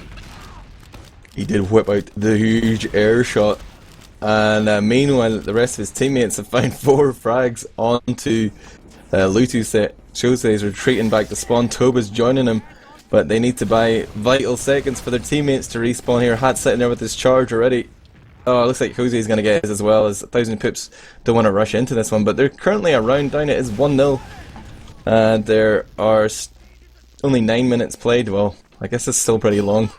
He did whip out the huge air shot. And meanwhile, the rest of his teammates have found 4 frags onto Lutuset. Jose is retreating back to spawn. Toba's joining him, but they need to buy vital seconds for their teammates to respawn here. Hat's sitting there with his charge already. Oh, it looks like Jose is going to get his as well, as 1,000 pips don't want to rush into this one, but they're currently a round down. It is 1-0. There are only 9 minutes played. Well, I guess it's still pretty long.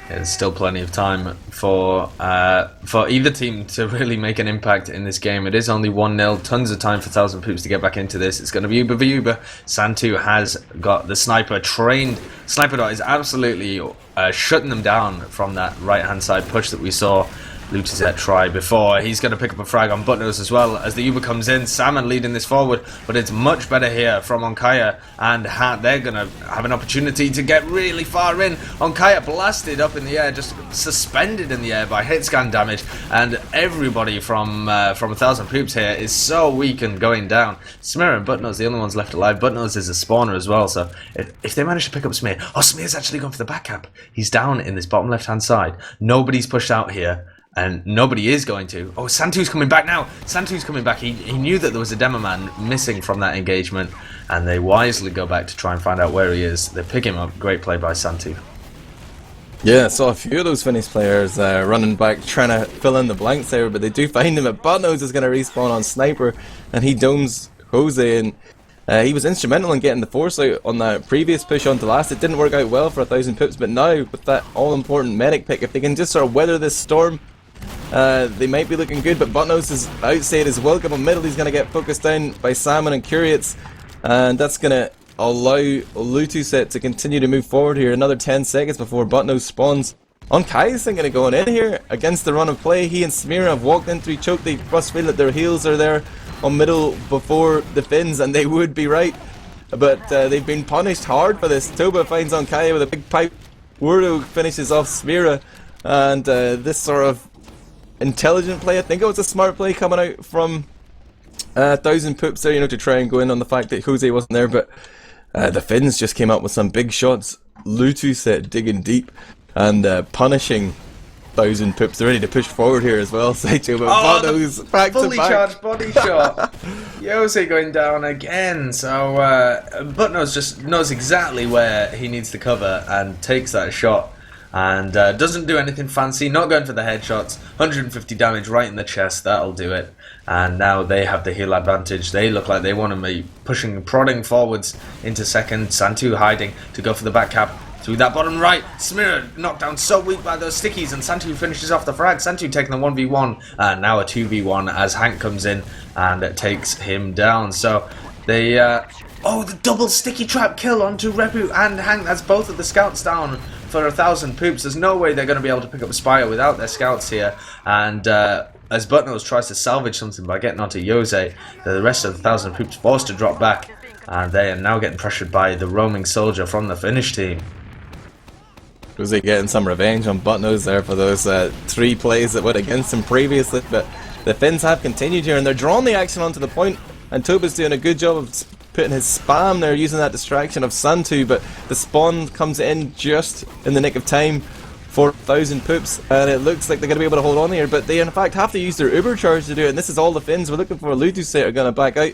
There's still plenty of time for either team to really make an impact in this game. It is only 1-0. Tons of time for 1,000 poops to get back into this. It's going to be Uber v Uber. Santu has got the sniper trained. Sniper Dot is absolutely shutting them down from that right-hand side push that we saw Lutuset try before. He's going to pick up a frag on Buttnose as well as the Uber comes in. Salmon leading this forward, but it's much better here from ondkaja and Hat. They're going to have an opportunity to get really far in. ondkaja blasted up in the air, just suspended in the air by hit scan damage, and everybody from 1,000 poops here is so weak and going down. Smirre and Buttnose, the only ones left alive. Buttnose is a spawner as well, so if they manage to pick up Smirre, Smirre's actually gone for the back cap. He's down in this bottom left hand side. Nobody's pushed out here. And nobody is going to. Oh, Santu's coming back now. Santu's coming back. He knew that there was a demo man missing from that engagement, and they wisely go back to try and find out where he is. They pick him up. Great play by Santu. Yeah, I saw a few of those Finnish players running back, trying to fill in the blanks there, but they do find him. But Buttnose is going to respawn on Sniper, and he domes Jose, and he was instrumental in getting the force out on that previous push onto last. It didn't work out well for 1,000 pips, but now with that all-important medic pick, if they can just sort of weather this storm, they might be looking good. But Buttnose is outside as well. Come on middle, he's going to get focused down by Salmon and Kurates, and that's going to allow Lutuset to continue to move forward here. Another 10 seconds before Buttnose spawns Onkai's thinking of going in here against the run of play. He and Smirre have walked in through choke. They must feel that their heels are there on middle before the Finns, and they would be right. But they've been punished hard for this. Toba finds ondkaja with a big pipe. Wurdo finishes off Smirre, and this sort of intelligent play, I think it was a smart play coming out from 1000 Poops there, you know, to try and go in on the fact that Jose wasn't there. But the Finns just came up with some big shots. Lutuset digging deep and punishing 1000 Poops. They're ready to push forward here as well. Sideshow, but Buttnose back to fully back. charged body shot. Jose going down again. So Buttnose just knows exactly where he needs to cover and takes that shot. And doesn't do anything fancy, not going for the headshots. 150 damage right in the chest, that'll do it. And now they have the heal advantage. They look like they want to be pushing, prodding forwards into second. Santu hiding to go for the back cap. Through that bottom right, Smirre knocked down so weak by those stickies, and Santu finishes off the frag. Santu taking the 1v1, and now a 2v1 as Hank comes in and takes him down. So they, oh, the double sticky trap kill onto Repu and Hank. That's both of the scouts down for 1000 Poops. There's no way they're going to be able to pick up a Spire without their scouts here. And as Buttnose tries to salvage something by getting onto Jose, the rest of the 1000 Poops forced to drop back, and they are now getting pressured by the roaming soldier from the Finnish team. Jose getting some revenge on Buttnose there for those 3 plays that went against him previously, but the Finns have continued here and they're drawing the action onto the point, and Toba's doing a good job of putting his spam there using that distraction of Santu, but the spawn comes in just in the nick of time for 1000 Poops, and it looks like they're going to be able to hold on here, but they in fact have to use their Uber charge to do it, and this is all the Finns we're looking for. Lutuset are going to back out,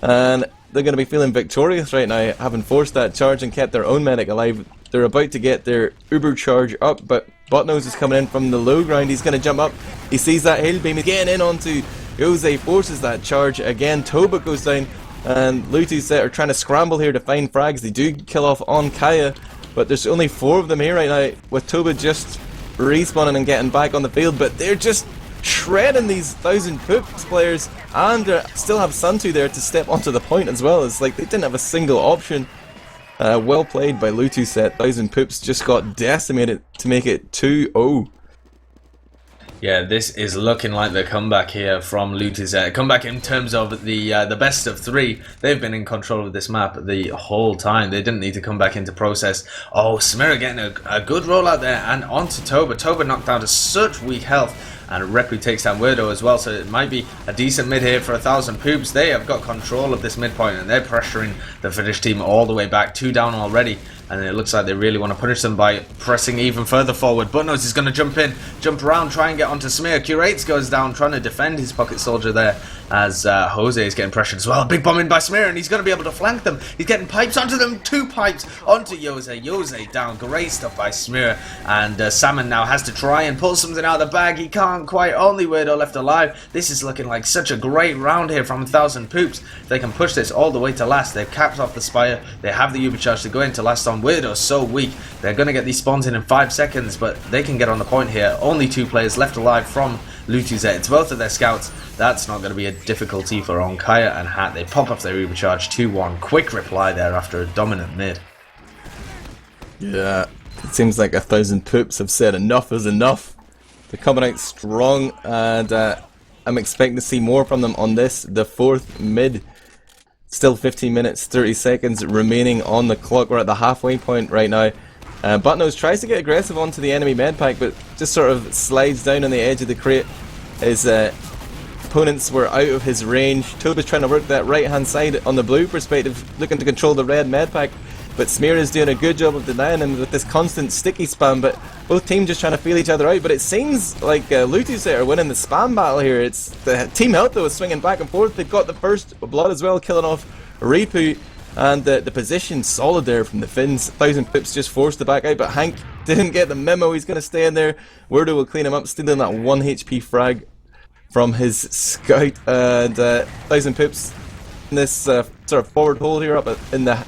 and they're going to be feeling victorious right now, having forced that charge and kept their own medic alive. They're about to get their Uber charge up, but Buttnose is coming in from the low ground. He's going to jump up. He sees that hail beam. He's getting in onto Jose, forces that charge again. Toba goes down, and Lutuset are trying to scramble here to find frags. They do kill off ondkaja, but there's only 4 of them here right now, with Toba just respawning and getting back on the field, but they're just shredding these 1000 Poops players, and still have Santu there to step onto the point as well. It's like they didn't have a single option. Well played by Lutuset. 1000 Poops just got decimated to make it 2-0. Yeah, this is looking like the comeback here from Lutuset. Comeback in terms of the best of 3. They've been in control of this map the whole time. They didn't need to come back into process. Oh, Smirre getting a good roll out there and onto Toba. Toba knocked down to such weak health. And Repu takes down Wurdo as well, so it might be a decent mid here for 1000 Poops. They have got control of this midpoint and they're pressuring the Finnish team all the way back. 2 down already, and it looks like they really want to punish them by pressing even further forward. Buttnose is going to jump in, jump around, try and get onto Smirre. Kurates goes down, trying to defend his pocket soldier there as Jose is getting pressured as well. Big bomb in by Smirre, and he's going to be able to flank them. He's getting pipes onto them, 2 pipes onto Jose. Jose down, great stuff by Smirre, and Salmon now has to try and pull something out of the bag. He can't quite, only Wurdo left alive. This is looking like such a great round here from 1000 Poops. They can push this all the way to last. They've capped off the Spire. They have the Uber charge to go into last on. Wurdo's so weak. They're going to get these spawns in 5 seconds, but they can get on the point here. Only 2 players left alive from Lutuset. It's both of their scouts. That's not going to be a difficulty for ondkaja and Hat. They pop off their Uber charge 2-1. Quick reply there after a dominant mid. Yeah, it seems like 1000 Poops have said enough is enough. They're coming out strong, and I'm expecting to see more from them on this, the 4th mid. Still 15 minutes, 30 seconds remaining on the clock. We're at the halfway point right now. Buttnose tries to get aggressive onto the enemy med pack, but just sort of slides down on the edge of the crate. His opponents were out of his range. Toba's trying to work that right hand side on the blue perspective, looking to control the red med pack. But Smirre is doing a good job of denying him with this constant sticky spam, but both teams just trying to feel each other out. But it seems like Lutuset are winning the spam battle here. It's the team health though is swinging back and forth. They've got the first blood as well, killing off Repu, and the position solid there from the Finns. 1000 Poops just forced to back out, but Hank didn't get the memo. He's going to stay in there. Wurdo will clean him up, stealing that 1 HP frag from his scout, and 1000 Poops in this sort of forward hold here up in the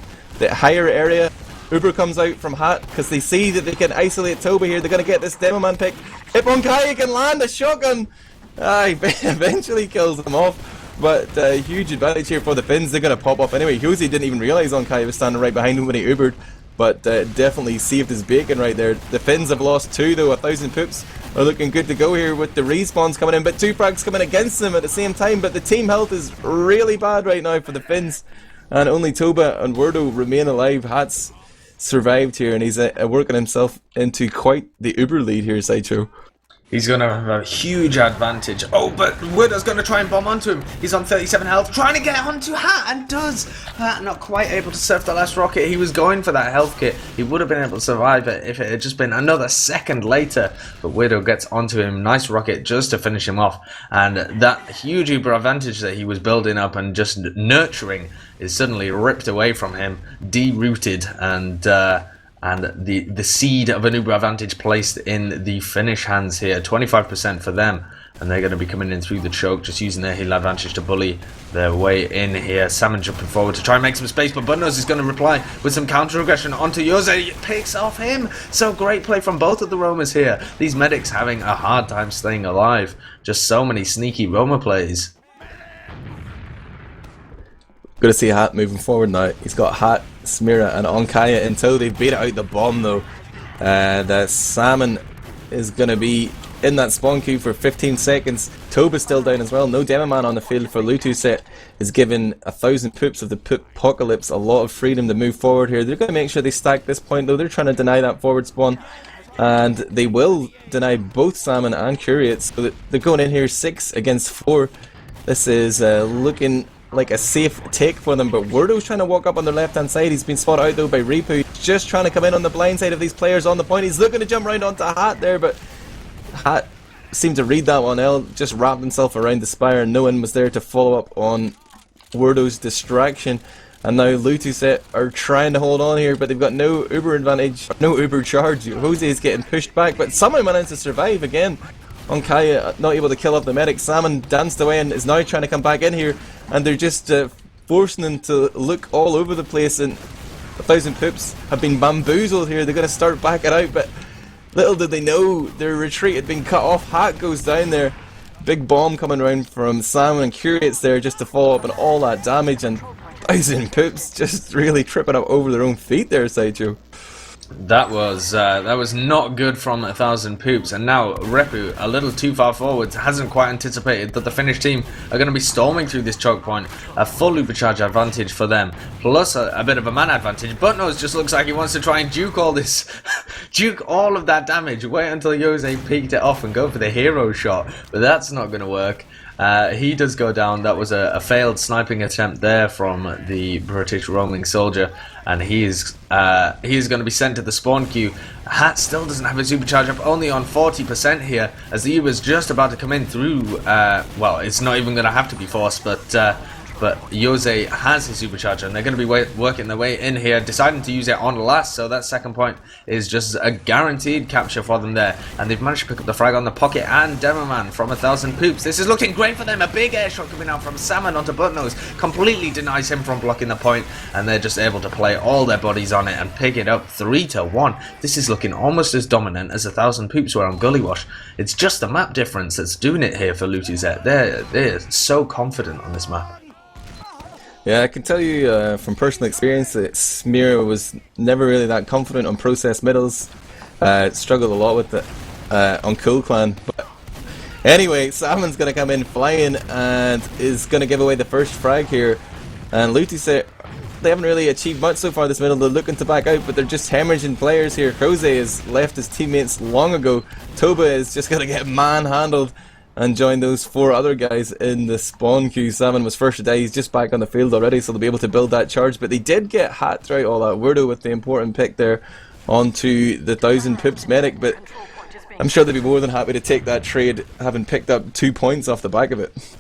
higher area. Uber comes out from Hat because they see that they can isolate Toba here. They're going to get this demo man pick. If ondkaja can land a shotgun, he eventually kills them off. But huge advantage here for the Finns. They're going to pop off anyway. Jose didn't even realise ondkaja was standing right behind him when he Ubered. but definitely saved his bacon right there. The Finns have lost 2 though. 1000 Poops are looking good to go here with the respawns coming in, but 2 frags coming against them at the same time. But the team health is really bad right now for the Finns, and only Toba and Wordo remain alive. Hat's survived here, and he's working himself into quite the uber lead here, Sideshow. He's going to have a huge advantage. Oh, but Widow's going to try and bomb onto him. He's on 37 health, trying to get onto Hat, and does. Hat not quite able to surf the last rocket. He was going for that health kit. He would have been able to survive it if it had just been another second later. But Widow gets onto him. Nice rocket just to finish him off. And that huge uber advantage that he was building up and just nurturing is suddenly ripped away from him, derooted, and the seed of an uber advantage placed in the Finnish hands here. 25% for them, and they're going to be coming in through the choke, just using their heal advantage to bully their way in here. Salmon jumping forward to try and make some space, but Buttnose is going to reply with some counter aggression onto Jose. It picks off him. So great play from both of the roamers here. These medics having a hard time staying alive. Just so many sneaky roamer plays. Good to see Hat moving forward now. He's got Hat, Smirre and ondkaja until they've baited out the bomb though. The Salmon is going to be in that spawn queue for 15 seconds. Toba's still down as well. No demo man on the field for Lutuset is giving 1000 Poops of the poopocalypse a lot of freedom to move forward here. They're going to make sure they stack this point though. They're trying to deny that forward spawn, and they will deny both Salmon and Kurates. So they're going in here 6 against 4. This is looking like a safe take for them, but Wordo's trying to walk up on their left hand side. He's been spotted out though by Repu, just trying to come in on the blind side of these players on the point. He's looking to jump around onto Hat there, but Hat seemed to read that one. Just wrapped himself around the spire, and no one was there to follow up on Wordo's distraction. And now Lutuset are trying to hold on here, but they've got no uber advantage, no uber charge. Jose is getting pushed back, but somehow managed to survive again. ondkaja not able to kill off the medic. Salmon danced away and is now trying to come back in here, and they're just forcing him to look all over the place, and 1000 Poops have been bamboozled here. They're going to start backing out, but little did they know their retreat had been cut off. Hat goes down there. Big bomb coming around from Salmon and Kurates there just to follow up on all that damage, and 1000 Poops just really tripping up over their own feet there, Sideshow. That was not good from 1000 Poops, and now Repu, a little too far forward, hasn't quite anticipated that the Finnish team are going to be storming through this choke point. A full supercharge advantage for them, plus a bit of a man advantage. Buttnose just looks like he wants to try and juke all this, juke all of that damage. Wait until Jose peeked it off and go for the hero shot, but that's not going to work. He does go down. That was a failed sniping attempt there from the British roaming soldier, and he is going to be sent to the spawn queue. Hat still doesn't have his supercharge up, only on 40% here, as the Uber's just about to come in through. Well, it's not even going to have to be forced, but Jose has his supercharger, and they're going to be working their way in here, deciding to use it on last, so that second point is just a guaranteed capture for them there. And they've managed to pick up the frag on the pocket and Demoman from 1000 Poops. This is looking great for them. A big air shot coming out from Salmon onto Buttnose completely denies him from blocking the point, and they're just able to play all their bodies on it and pick it up 3-1. This is looking almost as dominant as 1000 Poops were on Gullywash. It's just the map difference that's doing it here for Lutuset. They're so confident on this map. Yeah, I can tell you from personal experience that Smirre was never really that confident on process middles. Struggled a lot with it on Cool Clan. But anyway, Salmon's going to come in flying and is going to give away the first frag here. And Lutuset, they haven't really achieved much so far this middle. They're looking to back out, but they're just hemorrhaging players here. Jose has left his teammates long ago. Toba is just going to get manhandled and join those 4 other guys in the spawn queue. Salmon was first to die. He's just back on the field already, so they'll be able to build that charge. But they did get Hat throughout all that. Wordo with the important pick there onto the 1000 Poops medic, but I'm sure they'd be more than happy to take that trade, having picked up 2 points off the back of it.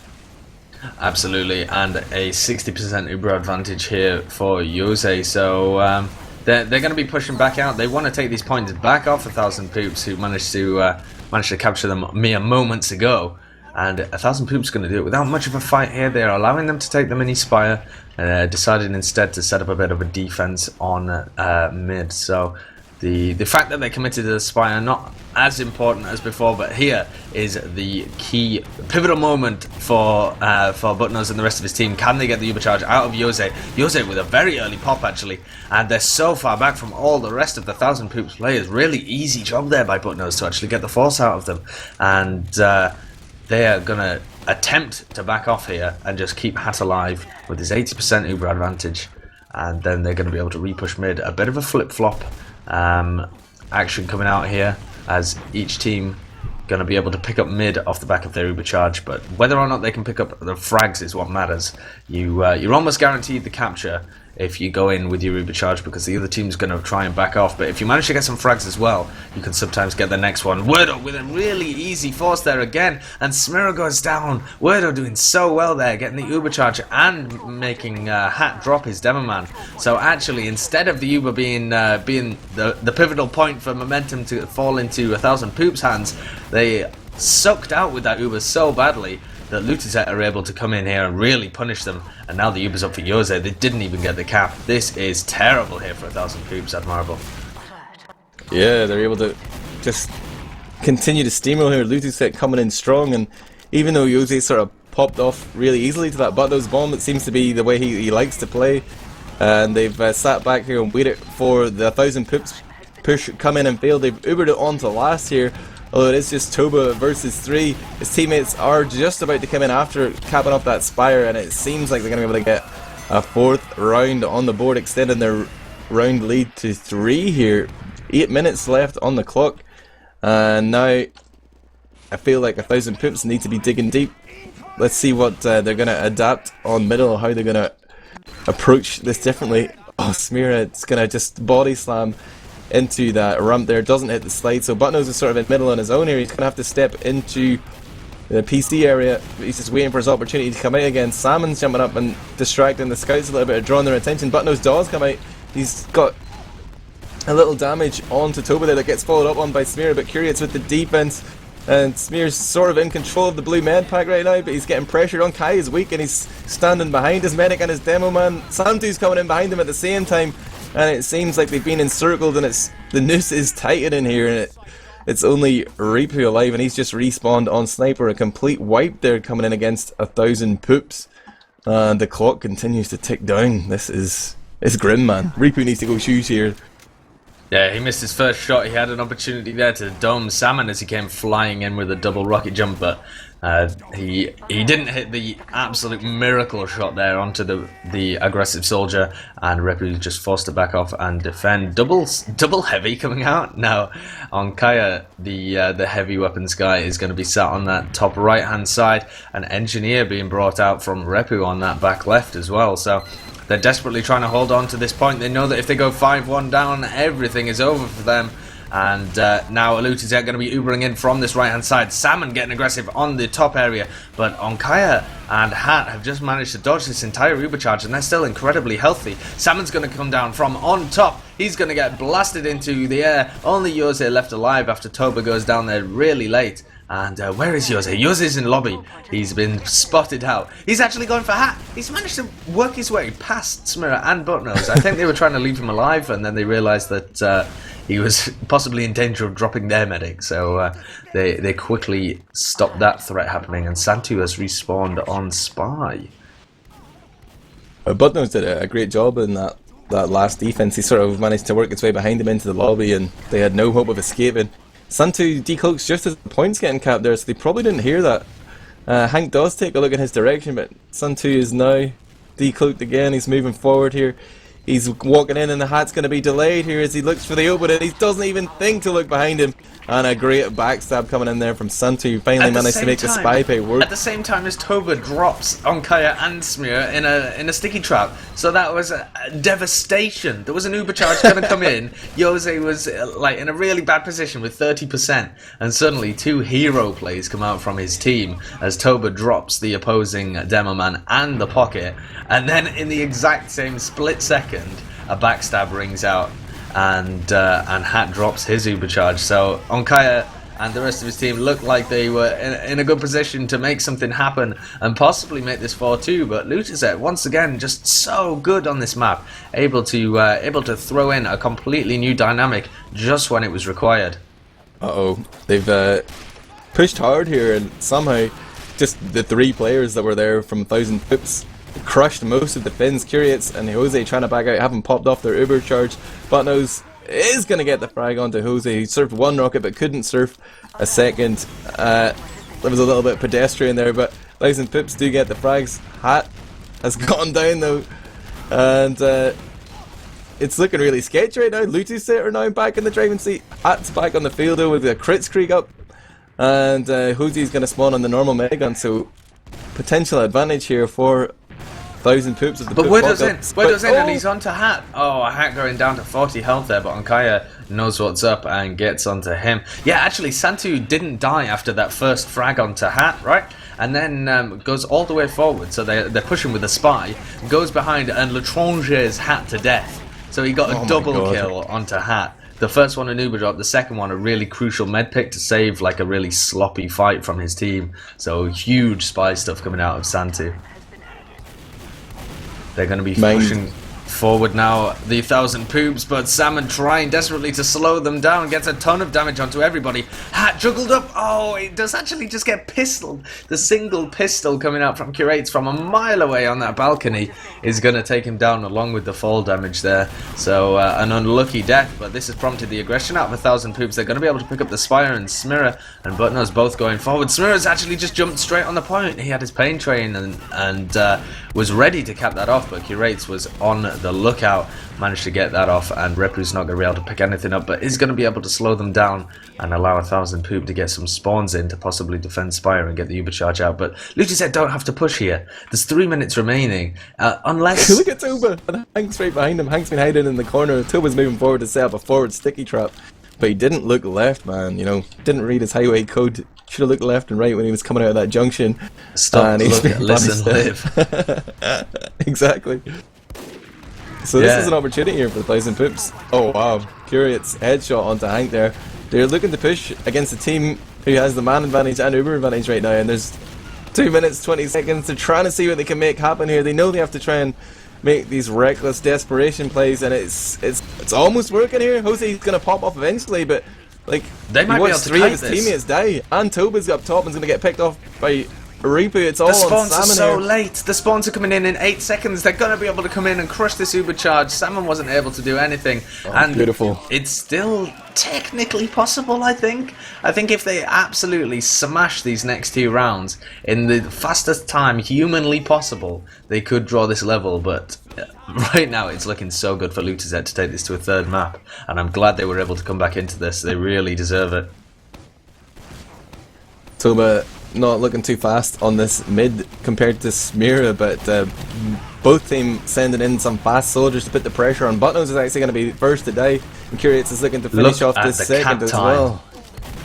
Absolutely, and a 60% Uber advantage here for Jose. So they're going to be pushing back out. They want to take these points back off 1000 Poops, who managed to capture them mere moments ago. And 1000 Poops going to do it without much of a fight here. They're allowing them to take the mini spire, decided instead to set up a bit of a defense on mid. So The fact that they committed to the Spire, not as important as before, but here is the key pivotal moment for Buttnose and the rest of his team. Can they get the Ubercharge out of Jose? Jose with a very early pop, actually, and they're so far back from all the rest of the 1000 Poops players. Really easy job there by Buttnose to actually get the force out of them, and they are going to attempt to back off here and just keep Hat alive with his 80% Uber advantage, and then they're going to be able to repush mid. A bit of a flip-flop action coming out here, as each team going to be able to pick up mid off the back of their Uber charge, but whether or not they can pick up the frags is what matters. You're almost guaranteed the capture if you go in with your Uber charge, because the other team's going to try and back off, but if you manage to get some frags as well, you can sometimes get the next one. Wordo with a really easy force there again, and Smirre goes down. Wordo doing so well there, getting the Uber charge and making Hat drop his demo man. So actually, instead of the Uber being the pivotal point for momentum to fall into 1000 Poops hands, they sucked out with that Uber so badly that Lutuset are able to come in here and really punish them, and now the Uber's up for Jose. They didn't even get the cap. This is terrible here for 1000 Poops, Admirable. Yeah, they're able to just continue to steamroll here. Lutuset coming in strong, and even though Jose sort of popped off really easily to that Buttnose bomb, it seems to be the way he likes to play, and they've sat back here and waited for the 1000 Poops push come in and fail. They've Ubered it on to last here, although it is just Toba versus 3. His teammates are just about to come in after capping off that Spire, and it seems like they're going to be able to get a 4th round on the board, extending their round lead to 3 here. 8 minutes left on the clock, and now I feel like 1000 Poops need to be digging deep. Let's see what they're going to adapt on middle, how they're going to approach this differently. Oh, Smirre, it's going to just body slam into that ramp there, doesn't hit the slide, so Buttnose is sort of in middle on his own here. He's going to have to step into the PC area. He's just waiting for his opportunity to come out again. Salmon's jumping up and distracting the scouts a little bit, drawing their attention. Buttnose does come out. He's got a little damage onto Toba there that gets followed up on by Smirre, but Kurates with the defense, and Smirre's sort of in control of the blue med pack right now, but he's getting pressured. Ondkaja is weak and he's standing behind his medic and his demo man. Santu's coming in behind him at the same time, and it seems like they've been encircled, and the noose is tightening here, and it's only Ripu alive, and he's just respawned on Sniper. A complete wipe there coming in against 1000 Poops, and the clock continues to tick down. It's grim, man. Ripu needs to go shoes here. Yeah, he missed his first shot. He had an opportunity there to dome Salmon as he came flying in with a double rocket jump, but he didn't hit the absolute miracle shot there onto the aggressive soldier, and Ripu just forced to back off and defend. Double heavy coming out now. Ondkaja, the heavy weapons guy, is going to be sat on that top right hand side, an engineer being brought out from Ripu on that back left as well. So they're desperately trying to hold on to this point. They know that if they go 5-1 down, everything is over for them. And now Lutuset going to be Ubering in from this right hand side. Salmon getting aggressive on the top area, but Ondkaja and Hat have just managed to dodge this entire Uber charge, and they're still incredibly healthy. Salmon's going to come down from on top. He's going to get blasted into the air. Only Jose left alive after Toba goes down there really late. And where is Jose? Jose's in lobby. He's been spotted out. He's actually going for Hat. He's managed to work his way past Smirre and Buttnose. I think they were trying to leave him alive, and then they realised that he was possibly in danger of dropping their medic. So they quickly stopped that threat happening, and Santu has respawned on Spy. Buttnose did a great job in that last defense. He sort of managed to work his way behind him into the lobby, and they had no hope of escaping. Santu decloaks just as the points getting capped there, so they probably didn't hear that. Hank does take a look in his direction, but Santu is now decloaked again. He's moving forward here. He's walking in, and the Hat's going to be delayed here as he looks for the open, and he doesn't even think to look behind him. And a great backstab coming in there from Santu, who finally managed to make the spy pay work. At the same time as Toba drops Ondkaja and Smirre in a sticky trap. So that was a devastation. There was an Uber charge going to come in. Jose was like in a really bad position with 30%. And suddenly 2 hero plays come out from his team as Toba drops the opposing demo man and the pocket. And then in the exact same split second, a backstab rings out, and Hat drops his Uber charge. So Ondkaja and the rest of his team looked like they were in a good position to make something happen and possibly make this 4-2. But Lutuset, once again, just so good on this map, able to throw in a completely new dynamic just when it was required. They've pushed hard here, and somehow just the 3 players that were there from 1000 Poops crushed most of the Finns. Kurates and Jose trying to back out, haven't popped off their Uber charge. Buttnose is going to get the frag onto Jose. He surfed 1 rocket but couldn't surf a second. There was a little bit pedestrian there, but 1000 Poops do get the frags. Hat has gone down though, and it's looking really sketchy right now. Lutuset are now back in the driving seat. Hat's back on the field though with the crits creek up, and Jose's going to spawn on the normal Megan, so potential advantage here for 1000 Poops of the But Widow's in, and he's onto Hat. Oh, Hat going down to 40 health there, but ondkaja knows what's up and gets onto him. Yeah, actually, Santu didn't die after that first frag onto Hat, right? And then goes all the way forward, so they're pushing with a spy, goes behind and L'Etranger's Hat to death. So he got a double kill onto Hat. The first one an Uber drop, the second one a really crucial med pick to save like a really sloppy fight from his team. So huge spy stuff coming out of Santu. They're going to be pushing forward now, the 1000 Poops, but Salmon trying desperately to slow them down, gets a ton of damage onto everybody. Hat juggled up. Oh, it does actually just get pistoled. The single pistol coming out from Kurates from a mile away on that balcony is going to take him down along with the fall damage there. So an unlucky death, but this has prompted the aggression out of 1000 Poops. They're going to be able to pick up the Spire, and Smirre and Buttnose both going forward. Smirre's actually just jumped straight on the point. He had his pain train and was ready to cap that off, but Kurates was on the lookout, managed to get that off, and Repu's not going to be able to pick anything up, but is going to be able to slow them down and allow 1000 Poop to get some spawns in to possibly defend Spire and get the Uber charge out. But Lutuset don't have to push here. There's 3 minutes remaining, unless... Look at Toba, and Hank's right behind him. Hank's been hiding in the corner. Toba's moving forward to set up a forward sticky trap, but he didn't look left, man. You know, didn't read his highway code. Should have looked left and right when he was coming out of that junction. Stop, look, listen, live. Exactly. So this is an opportunity here for the 1000 Poops. Oh wow, Kurates headshot onto Hank there. They're looking to push against a team who has the man advantage and Uber advantage right now, and there's 2 minutes 20 seconds. They're trying to see what they can make happen here. They know they have to try and make these reckless desperation plays, and it's almost working here. Jose's gonna pop off eventually, but like they might he be able watched to 3 of his this. teammates die, and Toba's up top and's gonna get picked off by Repu. It's all the spawns on are Salmon so here. late. The spawns are coming in 8 seconds. They're going to be able to come in and crush this Uber charge. Salmon wasn't able to do anything. And beautiful. It's still technically possible, I think. I think if they absolutely smash these next 2 rounds in the fastest time humanly possible, they could draw this level. But right now it's looking so good for Lutuset to take this to a 3rd map. And I'm glad they were able to come back into this. They really deserve it. Toba not looking too fast on this mid compared to Smirre, but both teams sending in some fast soldiers to put the pressure on. Buttnose is actually going to be first to die, and Kurates is looking to finish off this second as well.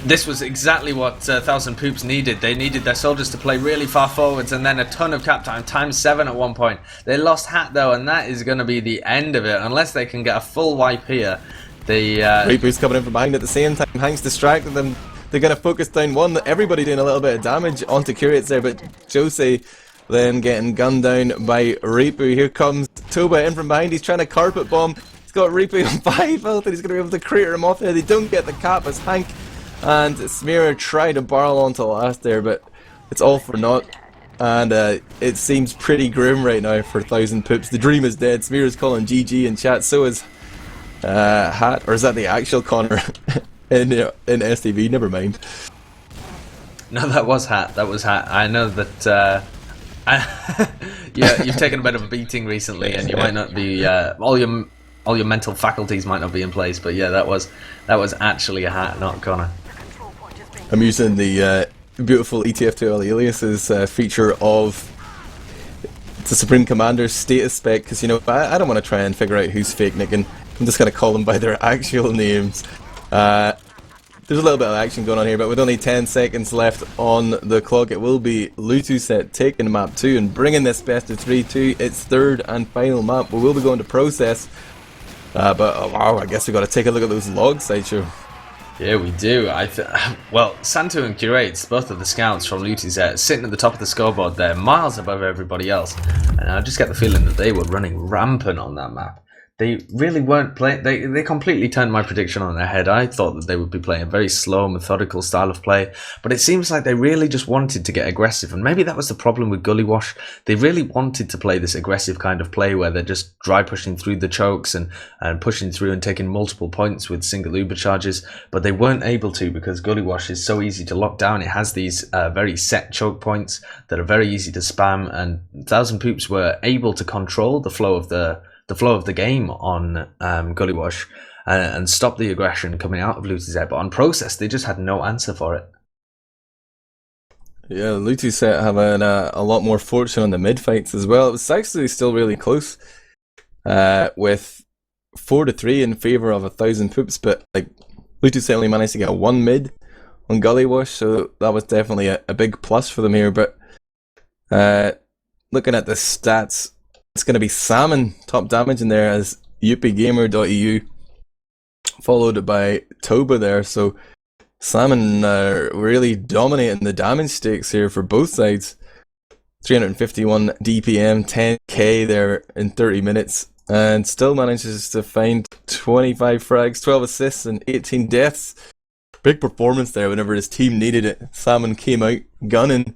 This was exactly what 1000 Poops needed. They needed their soldiers to play really far forwards and then a ton of cap time, times 7 at one point. They lost Hat though, and that is going to be the end of it, unless they can get a full wipe here. Repu's coming in from behind at the same time. Hank's distracted them. They're going to focus down one. Everybody doing a little bit of damage onto Kurates there, but Jose then getting gunned down by Repu. Here comes Toba in from behind. He's trying to carpet bomb. He's got Repu on 5 health, and he's going to be able to crater him off there. They don't get the cap as Hank and Smirre try to barrel onto last there, but it's all for naught. And it seems pretty grim right now for 1000 Poops. The dream is dead. Smirre's calling GG in chat. So is Hat, or is that the actual Connor? In STV, never mind. No, that was Hat. That was Hat. I know that. Yeah, you've taken a bit of a beating recently, and you might not be. All your mental faculties might not be in place. But yeah, that was actually a Hat, not Connor. I'm using the beautiful ETF2L aliases feature of the Supreme Commander's status spec, because you know I don't want to try and figure out who's fake nicking. I'm just gonna call them by their actual names. There's a little bit of action going on here, but with only 10 seconds left on the clock, it will be Lutuset taking map 2 and bringing this best of 3 to its 3rd and final map. We will be going to process, but oh, wow, I guess we got to take a look at those logs, Sideshow. Yeah, we do. Well, Santu and Kurates, both of the scouts from Lutuset, sitting at the top of the scoreboard there, miles above everybody else. And I just get the feeling that they were running rampant on that map. They really weren't playing. They completely turned my prediction on their head. I thought that they would be playing a very slow, methodical style of play, but it seems like they really just wanted to get aggressive. And maybe that was the problem with Gully Wash. They really wanted to play this aggressive kind of play where they're just dry pushing through the chokes and pushing through and taking multiple points with single uber charges, but they weren't able to because Gully Wash is so easy to lock down. It has these very set choke points that are very easy to spam, and 1000 Poops were able to control the flow of the game on Gully Wash and stop the aggression coming out of Lutuset, but on Process they just had no answer for it. Yeah, Lutuset having a lot more fortune on the mid fights as well. It was actually still really close, with 4-3 in favor of 1000 Poops, but like Lutuset only managed to get one mid on Gully Wash, so that was definitely a big plus for them here. But looking at the stats, it's going to be Salmon top damage in there as yuppiegamer.eu, followed by Toba there. So Salmon really dominating the damage stakes here for both sides. 351 DPM, 10k there in 30 minutes, and still manages to find 25 frags, 12 assists, and 18 deaths. Big performance there whenever his team needed it. Salmon came out gunning.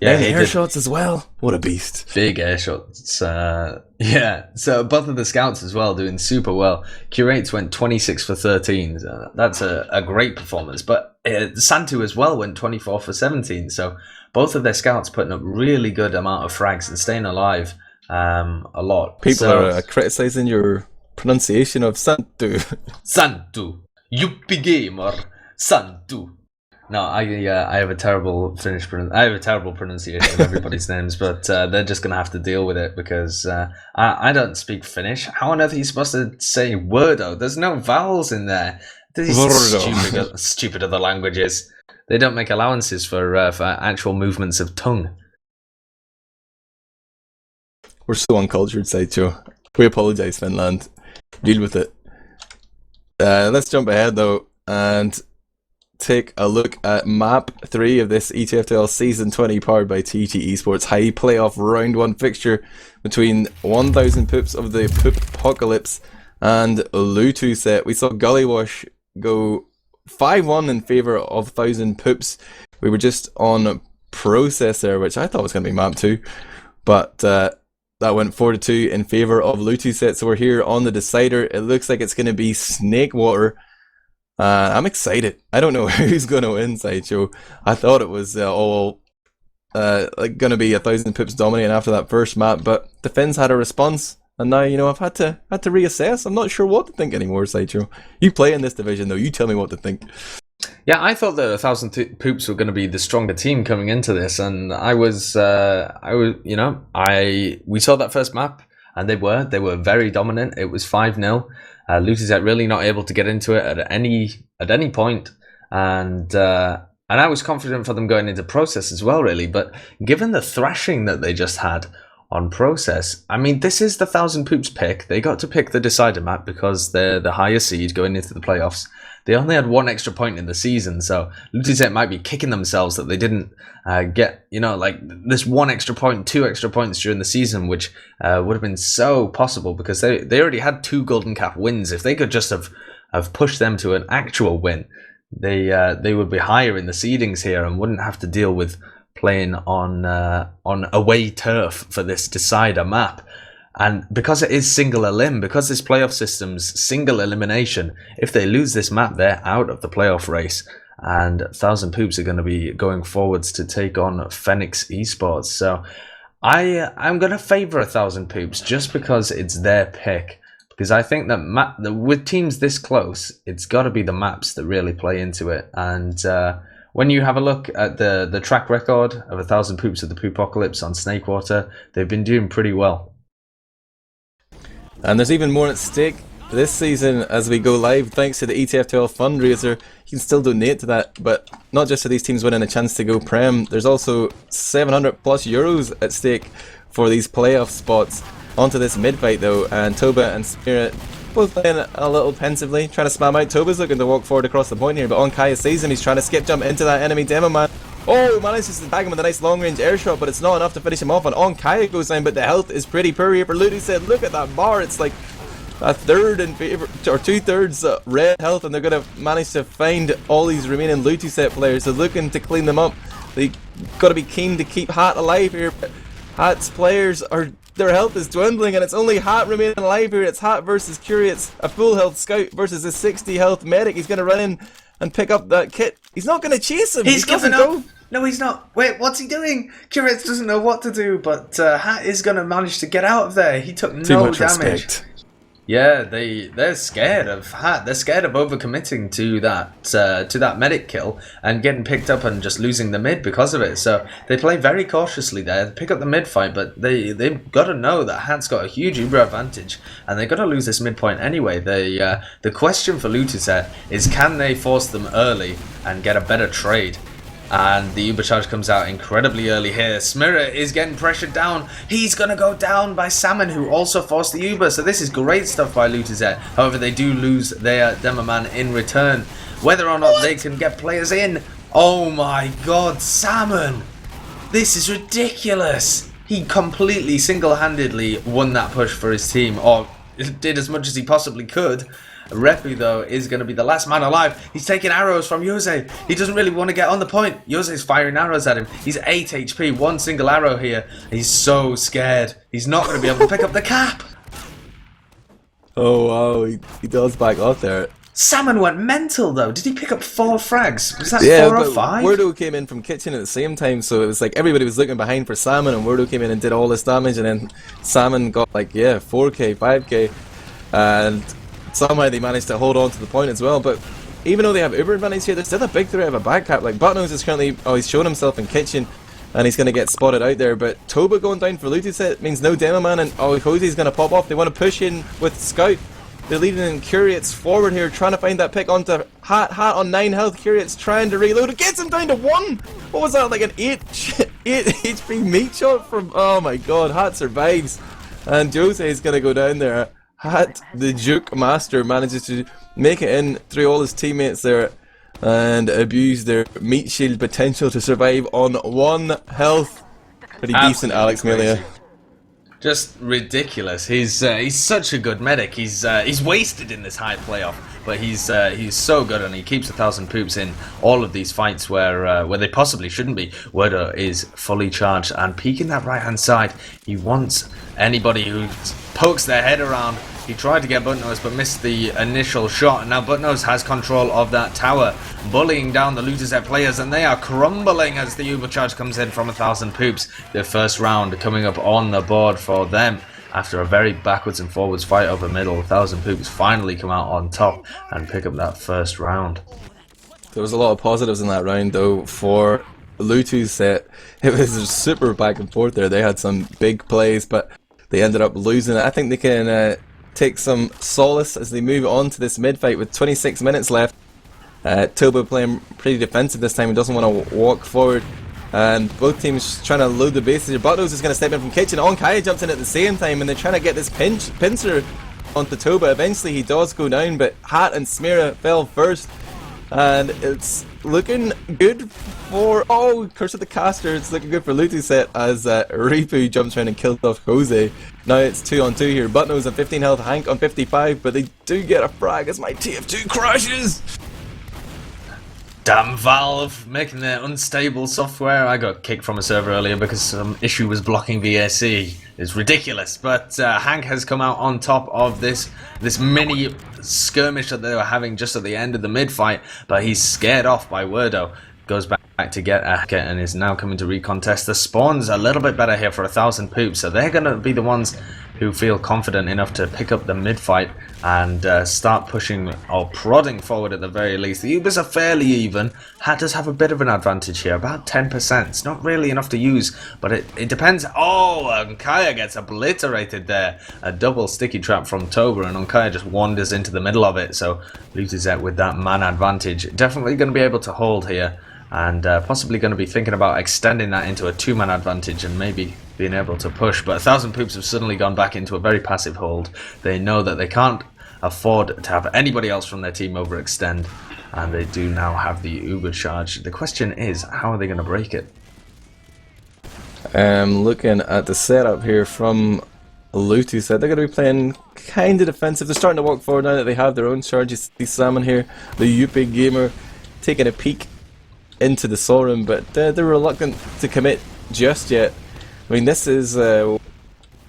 Yeah, and air shots as well. What a beast. Big air shots. Yeah, so both of the scouts as well doing super well. Kurates went 26 for 13. So that's a great performance. But Santu as well went 24 for 17. So both of their scouts putting up really good amount of frags and staying alive a lot. People are criticizing your pronunciation of Santu. Santu. Yuppie gamer. Santu. No, I have a terrible I have a terrible pronunciation of everybody's names, but they're just gonna have to deal with it because I don't speak Finnish. How on earth are you supposed to say wordo? There's no vowels in there. These stupid other languages. They don't make allowances for actual movements of tongue. We're so uncultured, Sideshow. We apologize, Finland. Deal with it. Let's jump ahead though and take a look at map 3 of this ETF2L Season 20 powered by TT Esports high playoff round 1 fixture between 1000 Poops of the Poopocalypse and Lutuset. We saw Gully Wash go 5-1 in favour of 1000 Poops. We were just on Process there, which I thought was going to be map 2, but that went 4-2 in favour of Lutuset. So we're here on the decider. It looks like it's going to be Snakewater. I'm excited. I don't know who's going to win, Sideshow. I thought it was all going to be 1000 Poops dominating after that first map, but the Finns had a response, and now I've had to reassess. I'm not sure what to think anymore, Sideshow. You play in this division though. You tell me what to think. Yeah, I thought that 1000 Poops were going to be the stronger team coming into this, and we saw that first map, and they were very dominant. It was 5-0. Lutuset really not able to get into it at any point, and I was confident for them going into Process as well, really. But given the thrashing that they just had on Process, I mean, this is the 1000 Poops pick. They got to pick the decider map because they're the higher seed going into the playoffs. They only had 1 extra point in the season, so Lutuset might be kicking themselves that they didn't get, this 1 extra point, 2 extra points during the season, which would have been so possible because they already had 2 Golden Cap wins. If they could just have pushed them to an actual win, they would be higher in the seedings here and wouldn't have to deal with playing on away turf for this decider map. And because it is single elim, because this playoff system's single elimination, if they lose this map, they're out of the playoff race. And 1000 Poops are going to be going forwards to take on Phoenix Esports. So I'm going to favour 1000 Poops just because it's their pick. Because I think that with teams this close, it's got to be the maps that really play into it. And when you have a look at the track record of 1000 Poops of the Poopocalypse on Snakewater, they've been doing pretty well. And there's even more at stake this season as we go live thanks to the ETF2L fundraiser. You can still donate to that, but not just to these teams winning a chance to go Prem. There's also 700 plus euros at stake for these playoff spots. Onto this mid fight though, and Toba and Smirre Both playing a little pensively, trying to spam out. Toba's looking to walk forward across the point here, but ondkaja sees him. He's trying to skip jump into that enemy demo man. Oh, manages to tag him with a nice long range air shot, but it's not enough to finish him off. And ondkaja goes down, but the health is pretty poor here for Lutuset. Look at that bar. It's like a third in favor, or 2/3 red health, and they're going to manage to find all these remaining Lutuset players. So looking to clean them up. They got to be keen to keep Hat alive here. But Hat's players are, their health is dwindling, and it's only Hat remaining alive here. It's Hat versus Kurates, a full health scout versus a 60 health medic. He's going to run in and pick up that kit. He's not going to chase him. He's giving up. No, he's not. Wait, what's he doing? Kurates doesn't know what to do, but Hat is going to manage to get out of there. He took no damage. Respect. Yeah, they're scared of Hat. They're scared of overcommitting to that medic kill and getting picked up and just losing the mid because of it. So they play very cautiously there. They pick up the mid fight, but they've got to know that Hat's got a huge Uber advantage, and they're going to lose this mid point anyway. The question for Lutuset is, can they force them early and get a better trade? And the Uber charge comes out incredibly early here. Smirre is getting pressured down. He's going to go down by Salmon, who also forced the Uber. So this is great stuff by Lutuset. However, they do lose their demo man in return. Whether or not they can get players in. Oh my god, Salmon! This is ridiculous! He completely single-handedly won that push for his team, or did as much as he possibly could. Repu, though, is going to be the last man alive. He's taking arrows from Jose. He doesn't really want to get on the point. Jose's firing arrows at him. He's 8 HP, one single arrow here. He's so scared. He's not going to be able to pick up the cap. Oh, wow, he does back off there. Salmon went mental, though. Did he pick up 4 frags? Was that 4 or 5? Wurdo came in from kitchen at the same time, so it was like everybody was looking behind for Salmon, and Wurdo came in and did all this damage, and then Salmon got like, 4k, 5k, and somehow they managed to hold on to the point as well. But even though they have Uber advantage here, there's still a big threat of a back cap. Like Buttnose is currently, he's shown himself in kitchen, and he's going to get spotted out there. But Toba going down for Lutuset means no demo man, and Jose's going to pop off. They want to push in with Scout. They're leading in Kurates forward here, trying to find that pick onto Hat. Hat on 9 health. Kurates trying to reload. It gets him down to 1. What was that? Like an 8 HP meat shot from. Oh my god. Hat survives, and Jose is going to go down there. Hat, the Juke Master, manages to make it in through all his teammates there and abuse their meat shield potential to survive on 1 health. Pretty decent, Alex Melia. Just ridiculous. He's such a good medic. He's wasted in this high playoff, but he's so good, and he keeps 1,000 poops in all of these fights where they possibly shouldn't be. Wurdo is fully charged and peeking that right hand side. He wants anybody who pokes their head around. He tried to get Buttnose but missed the initial shot, and now Buttnose has control of that tower, bullying down the Lutuset players, and they are crumbling as the Uber charge comes in from 1,000 poops. The first round coming up on the board for them after a very backwards and forwards fight over middle. 1,000 poops finally come out on top and pick up that first round. There was a lot of positives in that round though for Lutuset. It was super back and forth there. They had some big plays, but they ended up losing it. I think they can take some solace as they move on to this mid fight with 26 minutes left. Toba playing pretty defensive this time. He doesn't want to walk forward, and both teams trying to load the bases here. Buttnose is going to step in from kitchen. ondkaja jumps in at the same time, and they're trying to get this pincer onto Toba. Eventually he does go down, but Hat and Smirre fell first, and it's looking good for Curse of the Caster. It's looking good for Lutuset as Repu jumps around and kills off Jose. Now it's 2-on-2 here. Buttnose on 15 health, Hank on 55, but they do get a frag as my TF2 crashes. Damn Valve, making their unstable software. I got kicked from a server earlier because some issue was blocking VSC. It's ridiculous, but Hank has come out on top of this mini skirmish that they were having just at the end of the mid fight, but he's scared off by Wurdo. Goes back to get and is now coming to recontest. The spawns a little bit better here for 1,000 poops, so they're going to be the ones who feel confident enough to pick up the mid fight and start pushing or prodding forward at the very least. The Ubers are fairly even. Hat does have a bit of an advantage here, about 10%. It's not really enough to use, but it depends. ondkaja gets obliterated there. A double sticky trap from Toba, and ondkaja just wanders into the middle of it. So Lutuset with that man advantage, definitely going to be able to hold here, and possibly going to be thinking about extending that into a 2-man advantage and maybe being able to push. But 1,000 poops have suddenly gone back into a very passive hold. They know that they can't afford to have anybody else from their team overextend. And they do now have the Uber charge. The question is, how are they going to break it? Looking at the setup here from Lutuset, they're going to be playing kind of defensive. They're starting to walk forward now that they have their own charge. You see Salmon here, the UP gamer, taking a peek into the Soul Room, but they're reluctant to commit just yet. I mean, this is a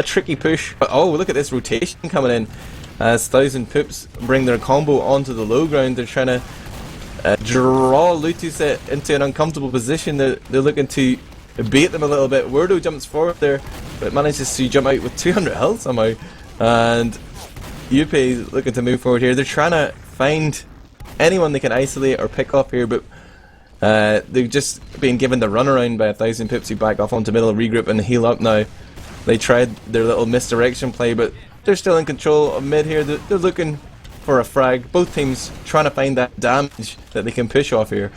tricky push. Oh, look at this rotation coming in as 1000 Poops bring their combo onto the low ground. They're trying to draw Lutuset into an uncomfortable position. They're looking to bait them a little bit. Wordo jumps forward there, but manages to jump out with 200 health somehow. And Yuppie looking to move forward here. They're trying to find anyone they can isolate or pick up here, but they've just been given the runaround by 1000 Pips who back off onto middle, regroup and heal up now. They tried their little misdirection play, but they're still in control of mid here. They're looking for a frag. Both teams trying to find that damage that they can push off here.